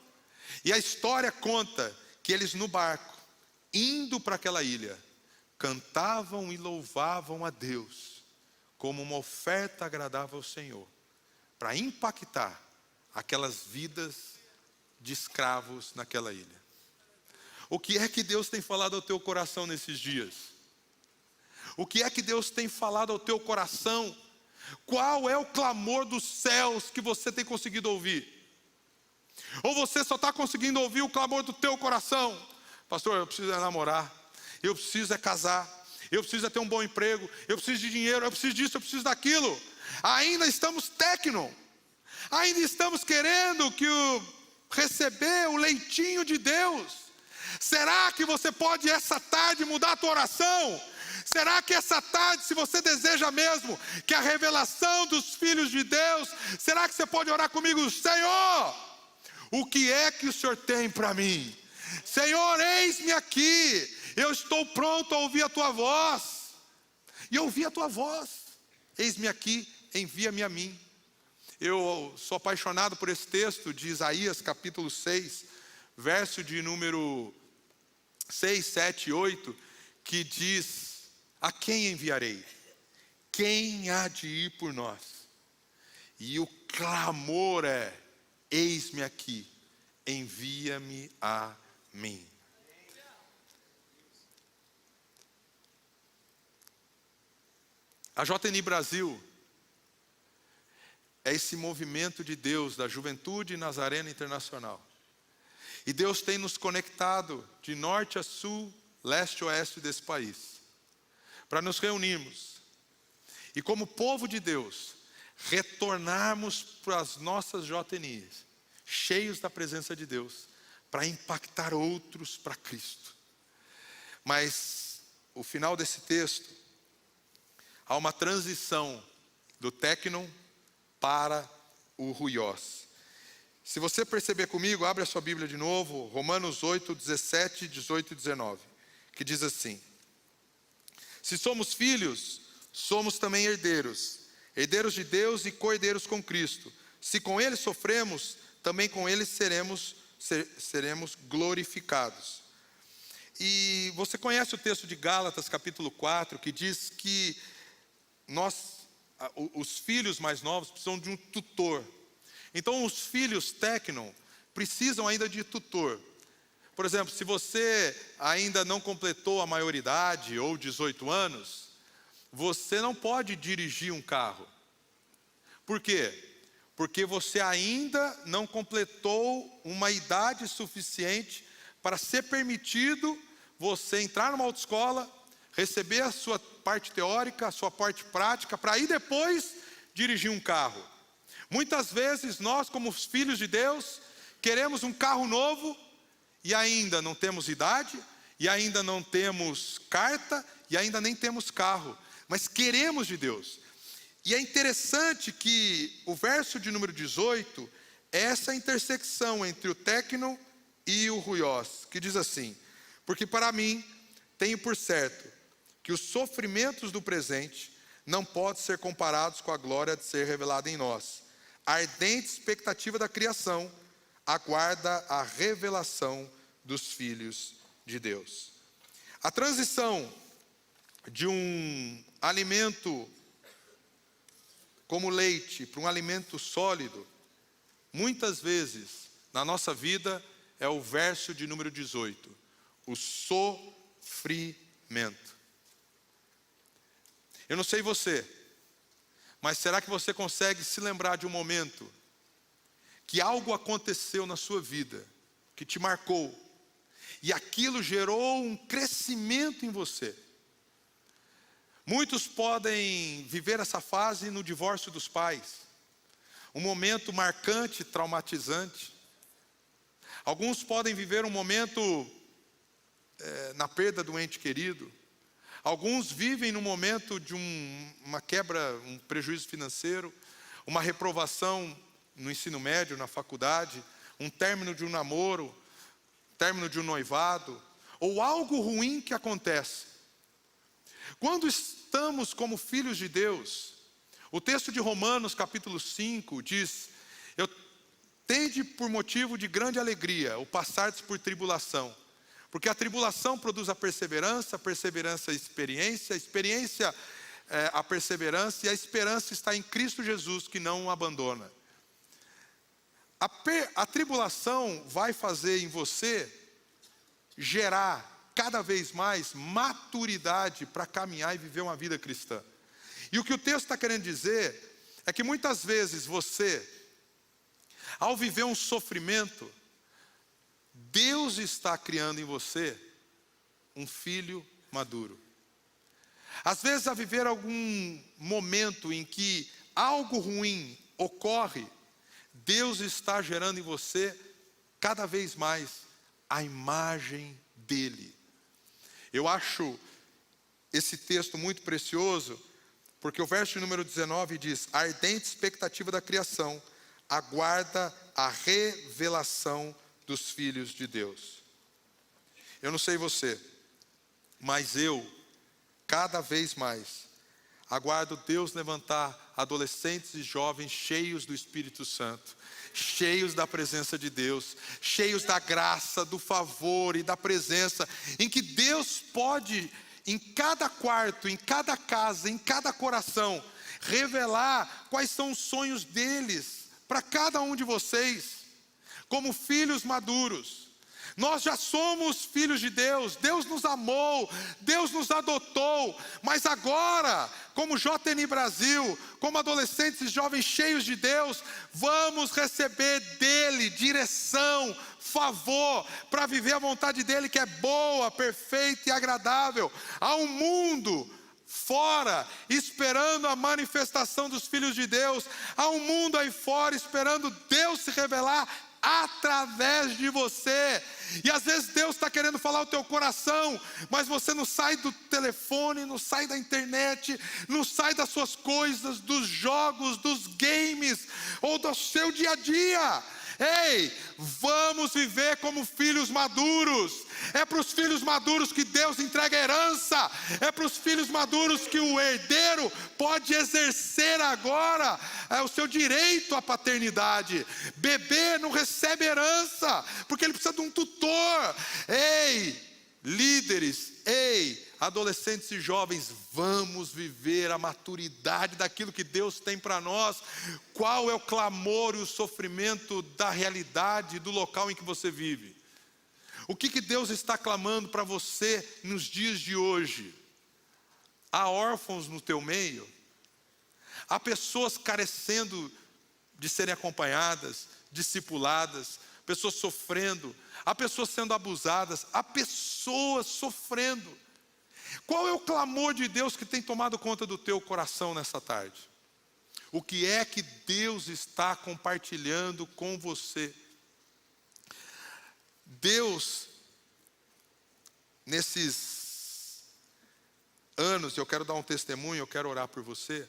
E a história conta que eles no barco, indo para aquela ilha, cantavam e louvavam a Deus como uma oferta agradável ao Senhor, para impactar aquelas vidas de escravos naquela ilha. O que é que Deus tem falado ao teu coração nesses dias? O que é que Deus tem falado ao teu coração? Qual é o clamor dos céus que você tem conseguido ouvir? Ou você só está conseguindo ouvir o clamor do teu coração? Pastor, eu preciso namorar, eu preciso casar, eu preciso ter um bom emprego, eu preciso de dinheiro, eu preciso disso, eu preciso daquilo. Ainda estamos tecno, ainda estamos querendo receber o leitinho de Deus. Será que você pode essa tarde mudar a tua oração? Será que essa tarde, se você deseja mesmo que a revelação dos filhos de Deus, será que você pode orar comigo? Senhor, o que é que o Senhor tem para mim? Senhor, eis-me aqui, eu estou pronto a ouvir a tua voz. E eu ouvi a tua voz. Eis-me aqui, envia-me a mim. Eu sou apaixonado por esse texto de Isaías capítulo 6, verso de número 6, 7 e 8, que diz: a quem enviarei? Quem há de ir por nós? E o clamor é: eis-me aqui, envia-me a mim. A JNI Brasil é esse movimento de Deus, da Juventude Nazarena Internacional. E Deus tem nos conectado de norte a sul, leste a oeste desse país, para nos reunirmos e, como povo de Deus, retornarmos para as nossas JNIs, cheios da presença de Deus, para impactar outros para Cristo. Mas o final desse texto, há uma transição do tecnon para o ruiós. Se você perceber comigo, abre a sua Bíblia de novo, Romanos 8, 17, 18 e 19, que diz assim: se somos filhos, somos também herdeiros, herdeiros de Deus e co-herdeiros com Cristo. Se com Ele sofremos, também com Ele seremos glorificados. E você conhece o texto de Gálatas capítulo 4, que diz que os filhos mais novos precisam de um tutor. Então os filhos tecnon precisam ainda de tutor. Por exemplo, se você ainda não completou a maioridade ou 18 anos, você não pode dirigir um carro. Por quê? Porque você ainda não completou uma idade suficiente para ser permitido você entrar numa autoescola, receber a sua parte teórica, a sua parte prática, para aí depois dirigir um carro. Muitas vezes nós, como filhos de Deus, queremos um carro novo e ainda não temos idade, e ainda não temos carta, e ainda nem temos carro, mas queremos de Deus. E é interessante que o verso de número 18 é essa intersecção entre o tecnon e o ruiós, que diz assim: porque para mim tenho por certo que os sofrimentos do presente não podem ser comparados com a glória de ser revelada em nós. A ardente expectativa da criação aguarda a revelação dos filhos de Deus. A transição de um alimento como leite para um alimento sólido, muitas vezes na nossa vida é o verso de número 18, o sofrimento. Eu não sei você, mas será que você consegue se lembrar de um momento que algo aconteceu na sua vida, que te marcou, e aquilo gerou um crescimento em você? Muitos podem viver essa fase no divórcio dos pais, um momento marcante, traumatizante. Alguns podem viver um momento na perda do ente querido. Alguns vivem no momento de uma quebra, um prejuízo financeiro, uma reprovação no ensino médio, na faculdade, um término de um namoro, término de um noivado, ou algo ruim que acontece. Quando estamos como filhos de Deus, o texto de Romanos capítulo 5 diz: eu tende por motivo de grande alegria o passardes por tribulação, porque a tribulação produz a perseverança a experiência, a experiência a perseverança, e a esperança está em Cristo Jesus, que não o abandona. A tribulação vai fazer em você gerar cada vez mais maturidade para caminhar e viver uma vida cristã. E o que o texto está querendo dizer é que muitas vezes você, ao viver um sofrimento, Deus está criando em você um filho maduro. Às vezes, a viver algum momento em que algo ruim ocorre, Deus está gerando em você cada vez mais a imagem dele. Eu acho esse texto muito precioso, porque o verso número 19 diz: a ardente expectativa da criação aguarda a revelação dos filhos de Deus. Eu não sei você, mas eu, cada vez mais, aguardo Deus levantar adolescentes e jovens cheios do Espírito Santo, cheios da presença de Deus, cheios da graça, do favor e da presença, em que Deus pode, em cada quarto, em cada casa, em cada coração, revelar quais são os sonhos deles para cada um de vocês, como filhos maduros. Nós já somos filhos de Deus, Deus nos amou, Deus nos adotou, mas agora, como JNI Brasil, como adolescentes e jovens cheios de Deus, vamos receber dele direção, favor, para viver a vontade dele, que é boa, perfeita e agradável. Há um mundo fora esperando a manifestação dos filhos de Deus, há um mundo aí fora esperando Deus se revelar através de você. E às vezes Deus está querendo falar o teu coração, mas você não sai do telefone, não sai da internet, não sai das suas coisas, dos jogos, dos games, ou do seu dia a dia. Ei, vamos viver como filhos maduros. É para os filhos maduros que Deus entrega a herança. É para os filhos maduros que o herdeiro pode exercer agora o seu direito à paternidade. Bebê não recebe herança, porque ele precisa de um tutor. Ei, líderes, ei, adolescentes e jovens, vamos viver a maturidade daquilo que Deus tem para nós. Qual é o clamor e o sofrimento da realidade, do local em que você vive? O que Deus está clamando para você nos dias de hoje? Há órfãos no teu meio? Há pessoas carecendo de serem acompanhadas, discipuladas, pessoas sofrendo, há pessoas sendo abusadas, há pessoas sofrendo. Qual é o clamor de Deus que tem tomado conta do teu coração nessa tarde? O que é que Deus está compartilhando com você? Deus, nesses anos, eu quero dar um testemunho, eu quero orar por você.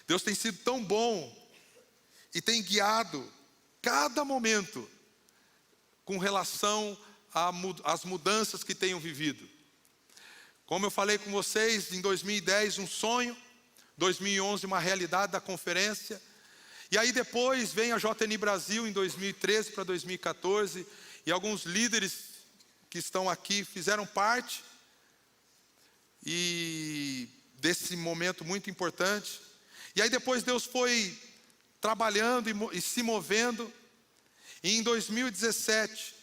Deus tem sido tão bom e tem guiado cada momento com relação às mudanças que tenho vivido. Como eu falei com vocês, em 2010 um sonho, 2011 uma realidade da conferência, e aí depois vem a JNI Brasil em 2013 para 2014, e alguns líderes que estão aqui fizeram parte desse momento muito importante. E aí depois Deus foi trabalhando e se movendo, e em 2017,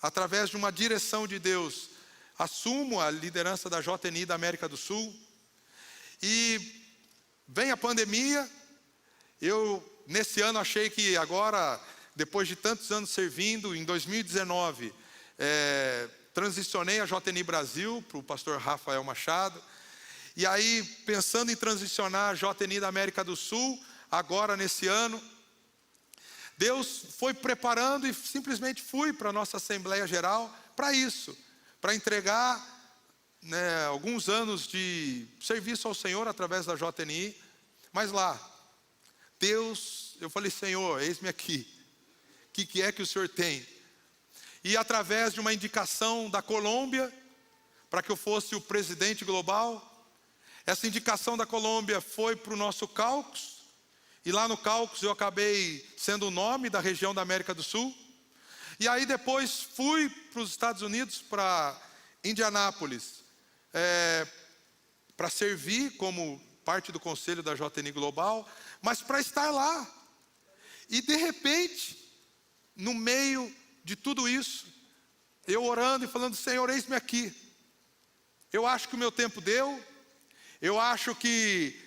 através de uma direção de Deus, assumo a liderança da JNI da América do Sul, e vem a pandemia. Eu, nesse ano, achei que agora, depois de tantos anos servindo, em 2019, transicionei a JNI Brasil para o pastor Rafael Machado, e aí, pensando em transicionar a JNI da América do Sul, agora nesse ano, Deus foi preparando e simplesmente fui para a nossa Assembleia Geral para isso, para entregar alguns anos de serviço ao Senhor através da JNI. Mas lá, Deus, eu falei: Senhor, eis-me aqui, o que é que o Senhor tem? E através de uma indicação da Colômbia, para que eu fosse o presidente global, essa indicação da Colômbia foi para o nosso Caucus, e lá no Caucus eu acabei sendo o nome da região da América do Sul. E aí depois fui para os Estados Unidos, para Indianápolis, para servir como parte do conselho da JNI Global, mas para estar lá. E de repente, no meio de tudo isso, eu orando e falando: Senhor, eis-me aqui. Eu acho que o meu tempo deu, eu acho que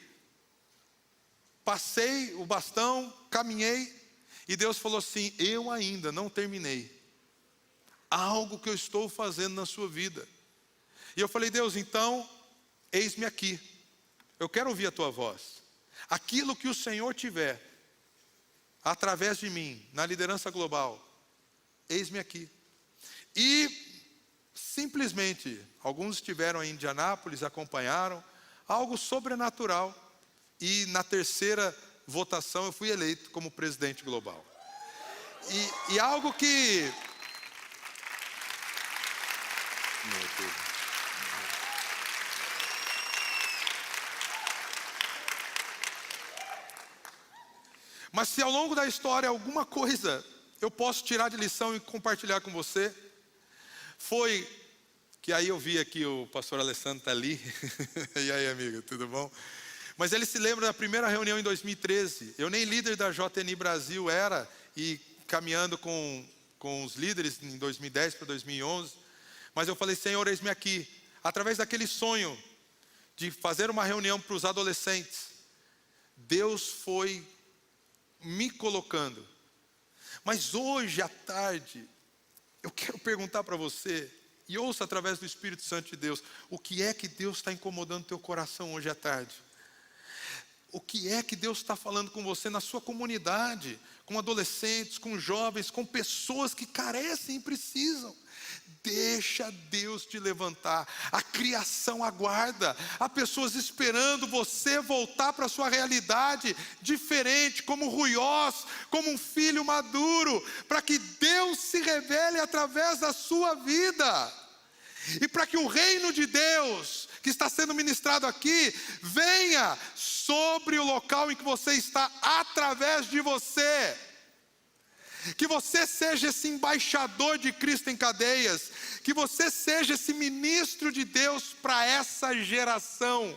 passei o bastão, caminhei, e Deus falou assim: eu ainda não terminei algo que eu estou fazendo na sua vida. E eu falei: Deus, então, eis-me aqui, eu quero ouvir a tua voz. Aquilo que o Senhor tiver, através de mim, na liderança global, eis-me aqui. E simplesmente, alguns estiveram em Indianápolis, acompanharam, algo sobrenatural. E na terceira votação eu fui eleito como presidente global. E algo que... Meu Deus. Mas se ao longo da história alguma coisa eu posso tirar de lição e compartilhar com você, foi que aí eu vi aqui o pastor Alessandro está ali. E aí, amigo, tudo bom? Mas ele se lembra da primeira reunião em 2013. Eu nem líder da JNI Brasil era, e caminhando com os líderes em 2010 para 2011. Mas eu falei: Senhor, eis-me aqui. Através daquele sonho de fazer uma reunião para os adolescentes, Deus foi me colocando. Mas hoje à tarde, eu quero perguntar para você, e ouça através do Espírito Santo de Deus, o que é que Deus está incomodando teu coração hoje à tarde? O que é que Deus está falando com você na sua comunidade, com adolescentes, com jovens, com pessoas que carecem e precisam? Deixa Deus te levantar. A criação aguarda. Há pessoas esperando você voltar para a sua realidade diferente, como ruiós, como um filho maduro, para que Deus se revele através da sua vida. E para que o reino de Deus, que está sendo ministrado aqui, venha sobre o local em que você está, através de você. Que você seja esse embaixador de Cristo em cadeias. Que você seja esse ministro de Deus para essa geração.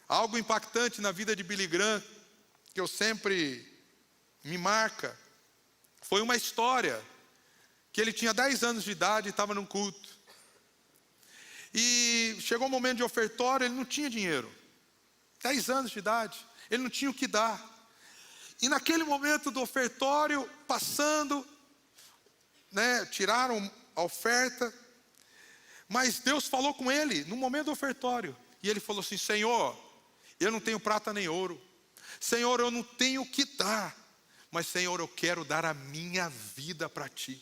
Algo impactante na vida de Billy Graham, que eu sempre me marca, foi uma história que ele tinha 10 anos de idade e estava num culto. E chegou o momento de ofertório, ele não tinha dinheiro. 10 anos de idade, ele não tinha o que dar. E naquele momento do ofertório, passando, tiraram a oferta, mas Deus falou com ele no momento do ofertório. E ele falou assim: Senhor, eu não tenho prata nem ouro. Senhor, eu não tenho o que dar. Mas Senhor, eu quero dar a minha vida para Ti.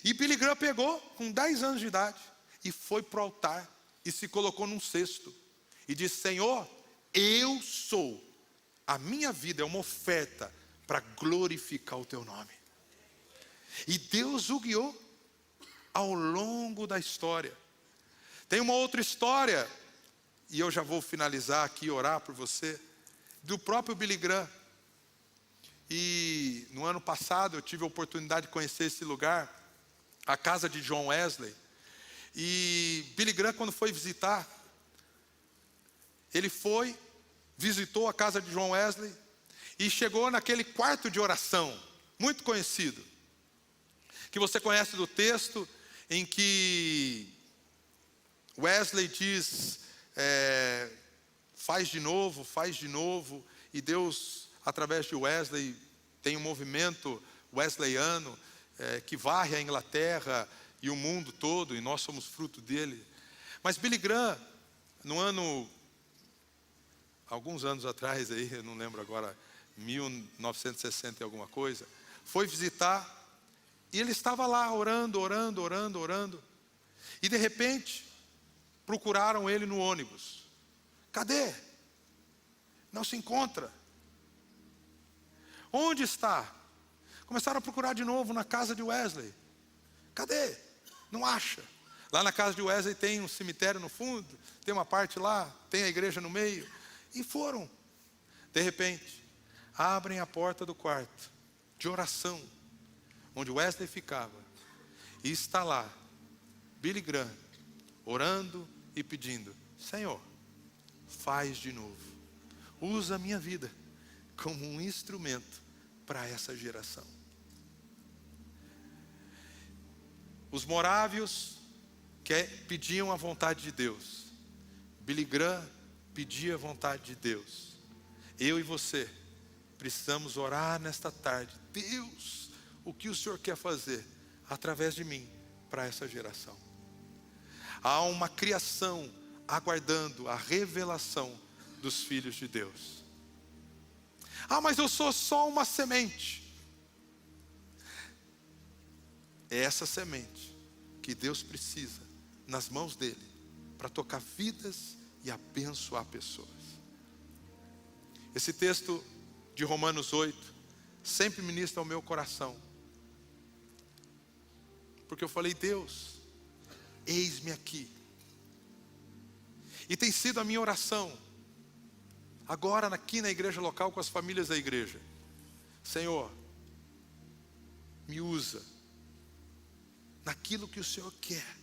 E Billy Graham pegou, com 10 anos de idade, e foi para o altar, e se colocou num cesto. E disse: Senhor, eu sou... A minha vida é uma oferta para glorificar o Teu nome. E Deus o guiou ao longo da história. Tem uma outra história, e eu já vou finalizar aqui e orar por você, do próprio Billy Graham. E no ano passado eu tive a oportunidade de conhecer esse lugar, a casa de John Wesley. E Billy Graham, quando foi visitar, ele visitou a casa de John Wesley e chegou naquele quarto de oração, muito conhecido, que você conhece do texto, em que Wesley diz, faz de novo, e Deus, através de Wesley, tem um movimento wesleyano, que varre a Inglaterra e o mundo todo, e nós somos fruto dele. Mas Billy Graham, alguns anos atrás, aí, eu não lembro agora, 1960 e alguma coisa, foi visitar, e ele estava lá orando, e de repente, procuraram ele no ônibus. Cadê? Não se encontra. Onde está? Começaram a procurar de novo na casa de Wesley. Cadê? Não acha. Lá na casa de Wesley tem um cemitério no fundo, tem uma parte lá, tem a igreja no meio. E foram. De repente, abrem a porta do quarto de oração, onde Wesley ficava. E está lá Billy Graham, orando e pedindo: Senhor, faz de novo. Usa a minha vida como um instrumento para essa geração. Os morávios pediam a vontade de Deus. Billy Graham pedia a vontade de Deus. Eu e você precisamos orar nesta tarde. Deus, o que o Senhor quer fazer através de mim para essa geração? Há uma criação aguardando a revelação dos filhos de Deus. Ah, mas eu sou só uma semente. É essa semente que Deus precisa nas mãos dele para tocar vidas e abençoar pessoas. Esse texto de Romanos 8 sempre ministra ao meu coração, porque eu falei: Deus, eis-me aqui. E tem sido a minha oração agora aqui na igreja local, com as famílias da igreja: Senhor, me usa naquilo que o Senhor quer,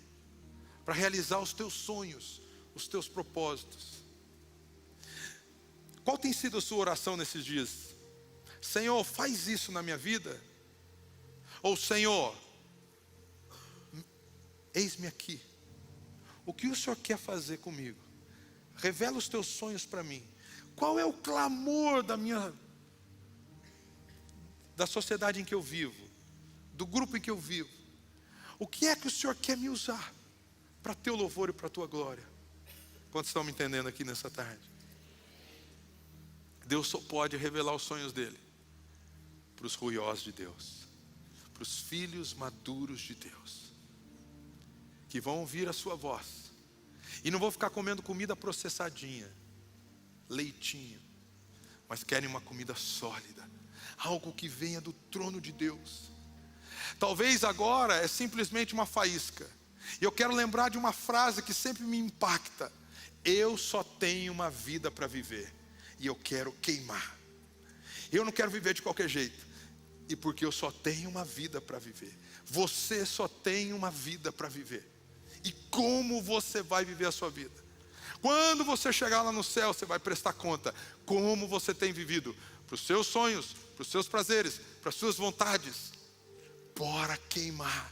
para realizar os teus sonhos, os teus propósitos. Qual tem sido a sua oração nesses dias? Senhor, faz isso na minha vida? Ou Senhor, eis-me aqui, o que o Senhor quer fazer comigo? Revela os teus sonhos para mim. Qual é o clamor da sociedade em que eu vivo, do grupo em que eu vivo? O que é que o Senhor quer me usar para teu louvor e para a tua glória? Quantos estão me entendendo aqui nessa tarde? Deus só pode revelar os sonhos dele para os ruiosos de Deus, para os filhos maduros de Deus, que vão ouvir a sua voz e não vão ficar comendo comida processadinha, leitinho, mas querem uma comida sólida, algo que venha do trono de Deus. Talvez agora é simplesmente uma faísca, e eu quero lembrar de uma frase que sempre me impacta: eu só tenho uma vida para viver, e eu quero queimar. Eu não quero viver de qualquer jeito, e porque eu só tenho uma vida para viver. Você só tem uma vida para viver. E como você vai viver a sua vida? Quando você chegar lá no céu, você vai prestar conta como você tem vivido, para os seus sonhos, para os seus prazeres, para as suas vontades. Bora queimar.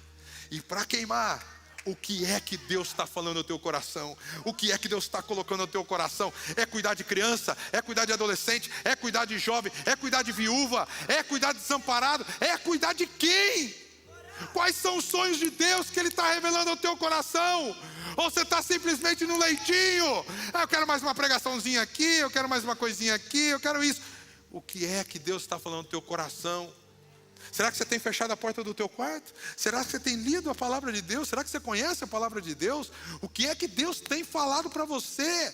E para queimar, o que é que Deus está falando no teu coração? O que é que Deus está colocando no teu coração? É cuidar de criança? É cuidar de adolescente? É cuidar de jovem? É cuidar de viúva? É cuidar de desamparado? É cuidar de quem? Quais são os sonhos de Deus que Ele está revelando ao teu coração? Ou você está simplesmente no leitinho? Eu quero mais uma pregaçãozinha aqui, eu quero mais uma coisinha aqui, eu quero isso. O que é que Deus está falando no teu coração? Será que você tem fechado a porta do teu quarto? Será que você tem lido a palavra de Deus? Será que você conhece a palavra de Deus? O que é que Deus tem falado para você?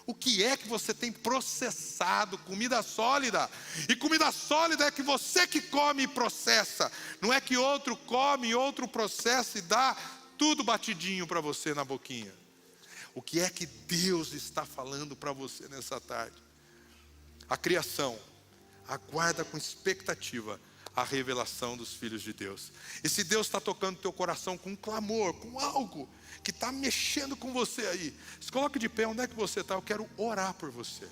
O que é que você tem processado? Comida sólida. E comida sólida é que você que come e processa. Não é que outro come, outro processa e dá tudo batidinho para você na boquinha. O que é que Deus está falando para você nessa tarde? A criação aguarda com expectativa a revelação dos filhos de Deus. E se Deus está tocando teu coração com um clamor, com algo que está mexendo com você aí, se coloque de pé. Onde é que você está? Eu quero orar por você.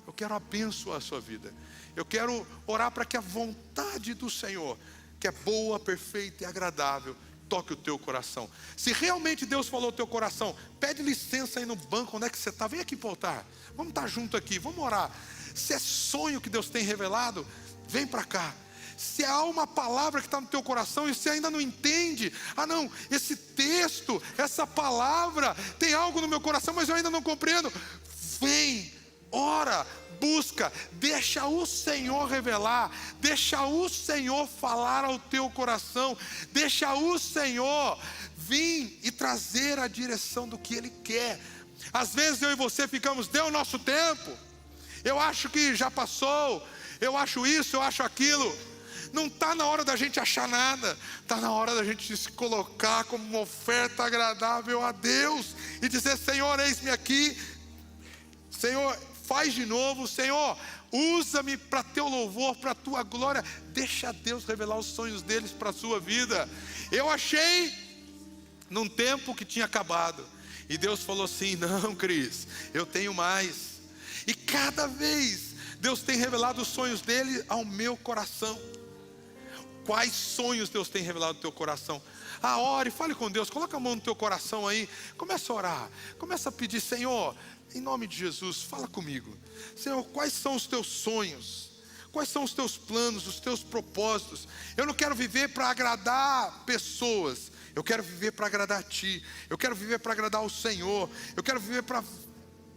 Eu quero abençoar a sua vida. Eu quero orar para que a vontade do Senhor, que é boa, perfeita e agradável, toque o teu coração. Se realmente Deus falou o teu coração, pede licença aí no banco. Onde é que você está? Vem aqui para o altar. Vamos estar junto aqui, vamos orar. Se é sonho que Deus tem revelado, vem para cá. Se há uma palavra que está no teu coração e você ainda não entende, não, esse texto, essa palavra tem algo no meu coração, mas eu ainda não compreendo. Vem, ora, busca, deixa o Senhor revelar, deixa o Senhor falar ao teu coração, deixa o Senhor vir e trazer a direção do que Ele quer. Às vezes eu e você ficamos: deu o nosso tempo, eu acho que já passou, eu acho isso, eu acho aquilo. Não está na hora da gente achar nada, está na hora da gente se colocar como uma oferta agradável a Deus e dizer: Senhor, eis-me aqui. Senhor, faz de novo. Senhor, usa-me para teu louvor, para a tua glória. Deixa Deus revelar os sonhos deles para a sua vida. Eu achei num tempo que tinha acabado, e Deus falou assim: não, Cris, eu tenho mais. E cada vez Deus tem revelado os sonhos dele ao meu coração. Quais sonhos Deus tem revelado no teu coração? Ore, fale com Deus, coloca a mão no teu coração aí, começa a orar, começa a pedir: Senhor, em nome de Jesus, fala comigo. Senhor, quais são os teus sonhos? Quais são os teus planos, os teus propósitos? Eu não quero viver para agradar pessoas, eu quero viver para agradar a Ti. Eu quero viver para agradar ao Senhor. Eu quero viver para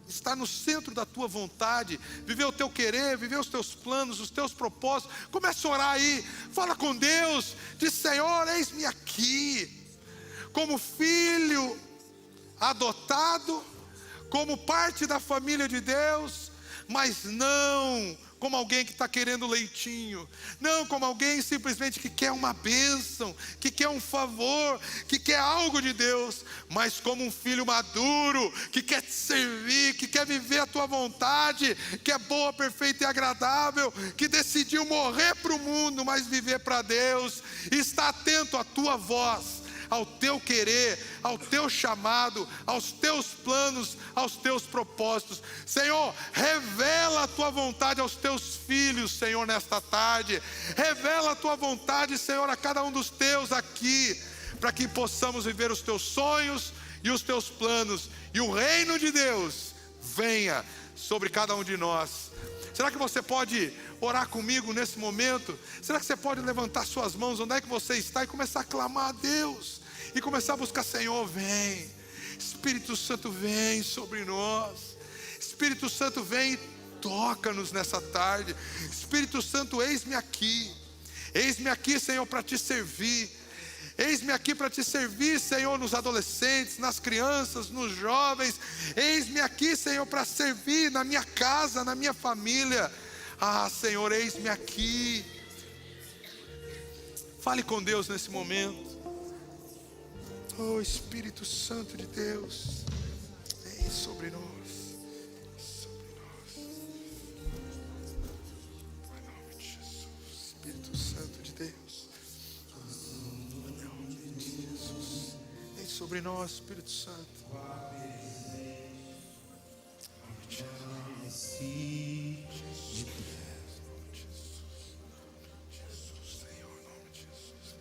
estar no centro da Tua vontade, viver o Teu querer, viver os Teus planos, os Teus propósitos. Começa a orar aí, fala com Deus, diz: Senhor, eis-me aqui, como filho adotado, como parte da família de Deus, mas não como alguém que está querendo leitinho, não como alguém simplesmente que quer uma bênção, que quer um favor, que quer algo de Deus, mas como um filho maduro, que quer te servir, que quer viver a tua vontade, que é boa, perfeita e agradável, que decidiu morrer para o mundo, mas viver para Deus, e está atento à tua voz, ao teu querer, ao teu chamado, aos teus planos, aos teus propósitos. Senhor, revela a tua vontade aos teus filhos, Senhor, nesta tarde. Revela a tua vontade, Senhor, a cada um dos teus aqui, para que possamos viver os teus sonhos e os teus planos, e o reino de Deus venha sobre cada um de nós. Será que você pode orar comigo nesse momento? Será que você pode levantar suas mãos onde é que você está e começar a clamar a Deus? E começar a buscar: Senhor, vem. Espírito Santo, vem sobre nós. Espírito Santo, vem e toca-nos nessa tarde. Espírito Santo, eis-me aqui. Eis-me aqui, Senhor, para te servir. Eis-me aqui para te servir, Senhor, nos adolescentes, nas crianças, nos jovens. Eis-me aqui, Senhor, para servir na minha casa, na minha família. Senhor, eis-me aqui. Fale com Deus nesse momento. Oh, Espírito Santo de Deus, vem sobre nós. Sobre nós. Em nome de Jesus. Espírito Santo de Deus. Em nome de Jesus. Vem sobre nós, Espírito Santo.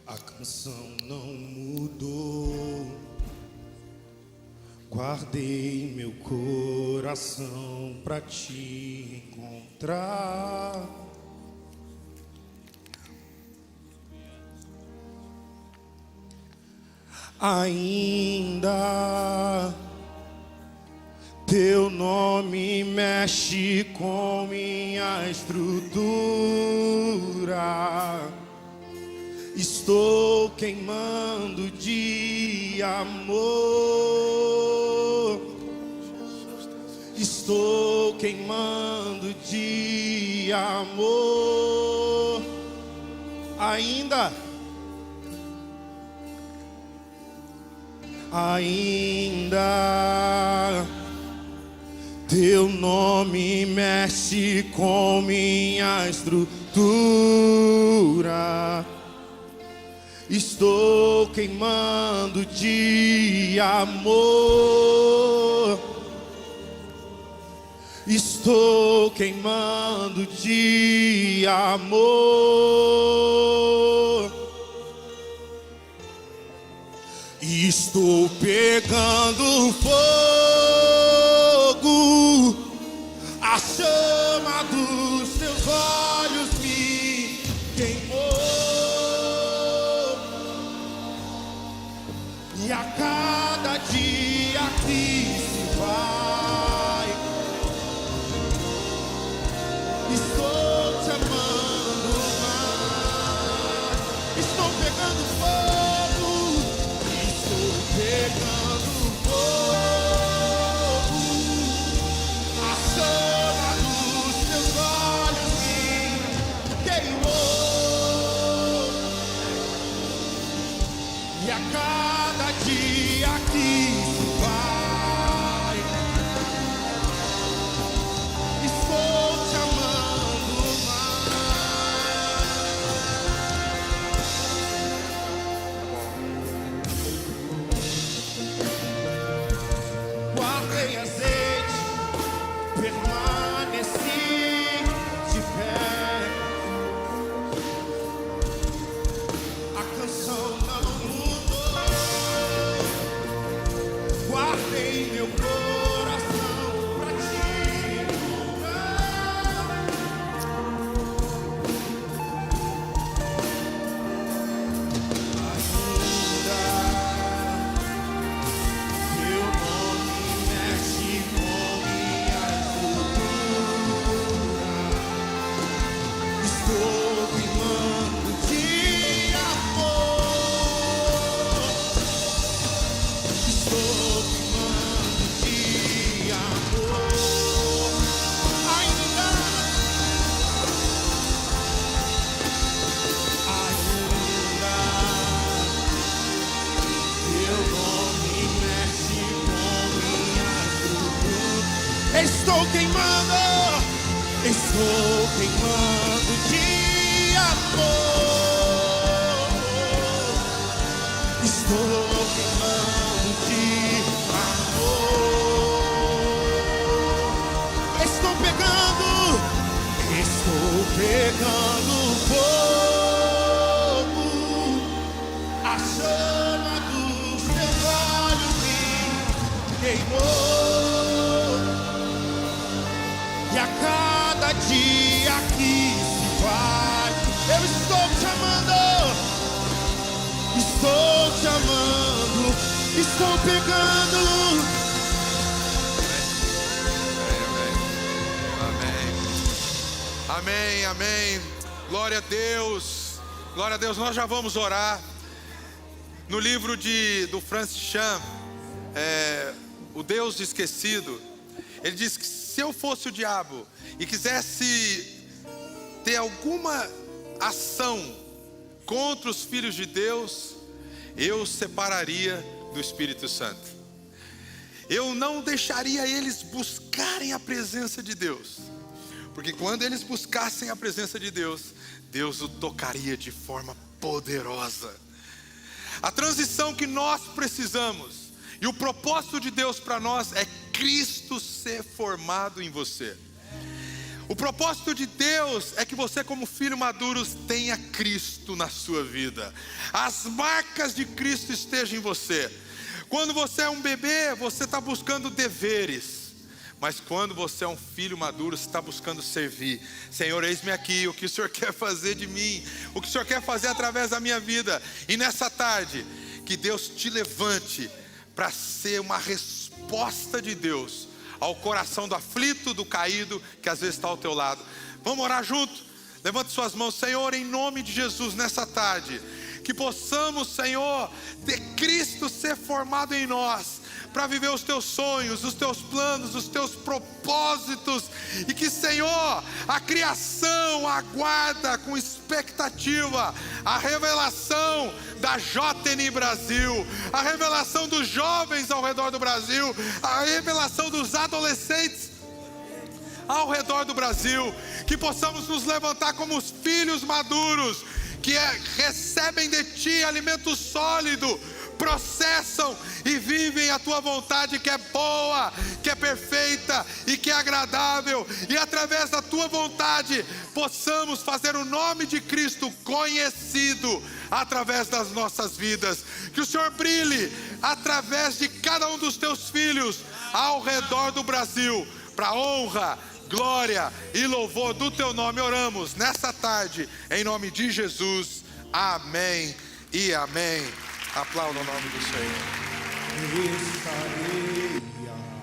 A canção não mudou, guardei meu coração pra te encontrar. Ainda teu nome mexe com minha estrutura. Estou queimando de amor. Estou queimando de amor. Ainda teu nome mexe com minha estrutura. Estou queimando de amor. Estou queimando de amor. Estou pegando fogo. A chama dos teus olhos me queimou. E a cada dia que se vai, estou te amando mais. Estou pegando fogo. Estou pegando fogo. Estou queimando de amor. Estou queimando de amor. Estou pegando fogo. A chama dos teus olhos me queimou. E a cada dia que se vai, eu estou te amando, estou pegando. Amém, amém. Glória a Deus. Glória a Deus. Nós já vamos orar. No livro do Francis Chan, O Deus Esquecido, ele diz que se eu fosse o diabo e quisesse ter alguma ação contra os filhos de Deus, eu separaria do Espírito Santo. Eu não deixaria eles buscarem a presença de Deus, porque quando eles buscassem a presença de Deus, Deus o tocaria de forma poderosa. A transição que nós precisamos e o propósito de Deus para nós é Cristo ser formado em você. O propósito de Deus é que você, como filho maduro, tenha Cristo na sua vida. As marcas de Cristo estejam em você. Quando você é um bebê, você está buscando deveres. Mas quando você é um filho maduro, você está buscando servir. Senhor, eis-me aqui, o que o Senhor quer fazer de mim? O que o Senhor quer fazer através da minha vida? E nessa tarde, que Deus te levante para ser uma resposta de Deus ao coração do aflito, do caído, que às vezes está ao teu lado. Vamos orar junto? Levante suas mãos. Senhor, em nome de Jesus, nessa tarde, que possamos, Senhor, ter Cristo ser formado em nós, para viver os teus sonhos, os teus planos, os teus propósitos. E que, Senhor, a criação aguarda com expectativa a revelação da JN Brasil, a revelação dos jovens ao redor do Brasil, a revelação dos adolescentes ao redor do Brasil. Que possamos nos levantar como os filhos maduros, que recebem de Ti alimento sólido, processam e vivem a Tua vontade, que é boa, que é perfeita e que é agradável. E através da Tua vontade possamos fazer o nome de Cristo conhecido através das nossas vidas. Que o Senhor brilhe através de cada um dos Teus filhos ao redor do Brasil, para honra, glória e louvor do Teu nome. Oramos nessa tarde em nome de Jesus. Amém e amém. Aplauda o nome do Senhor. Estarei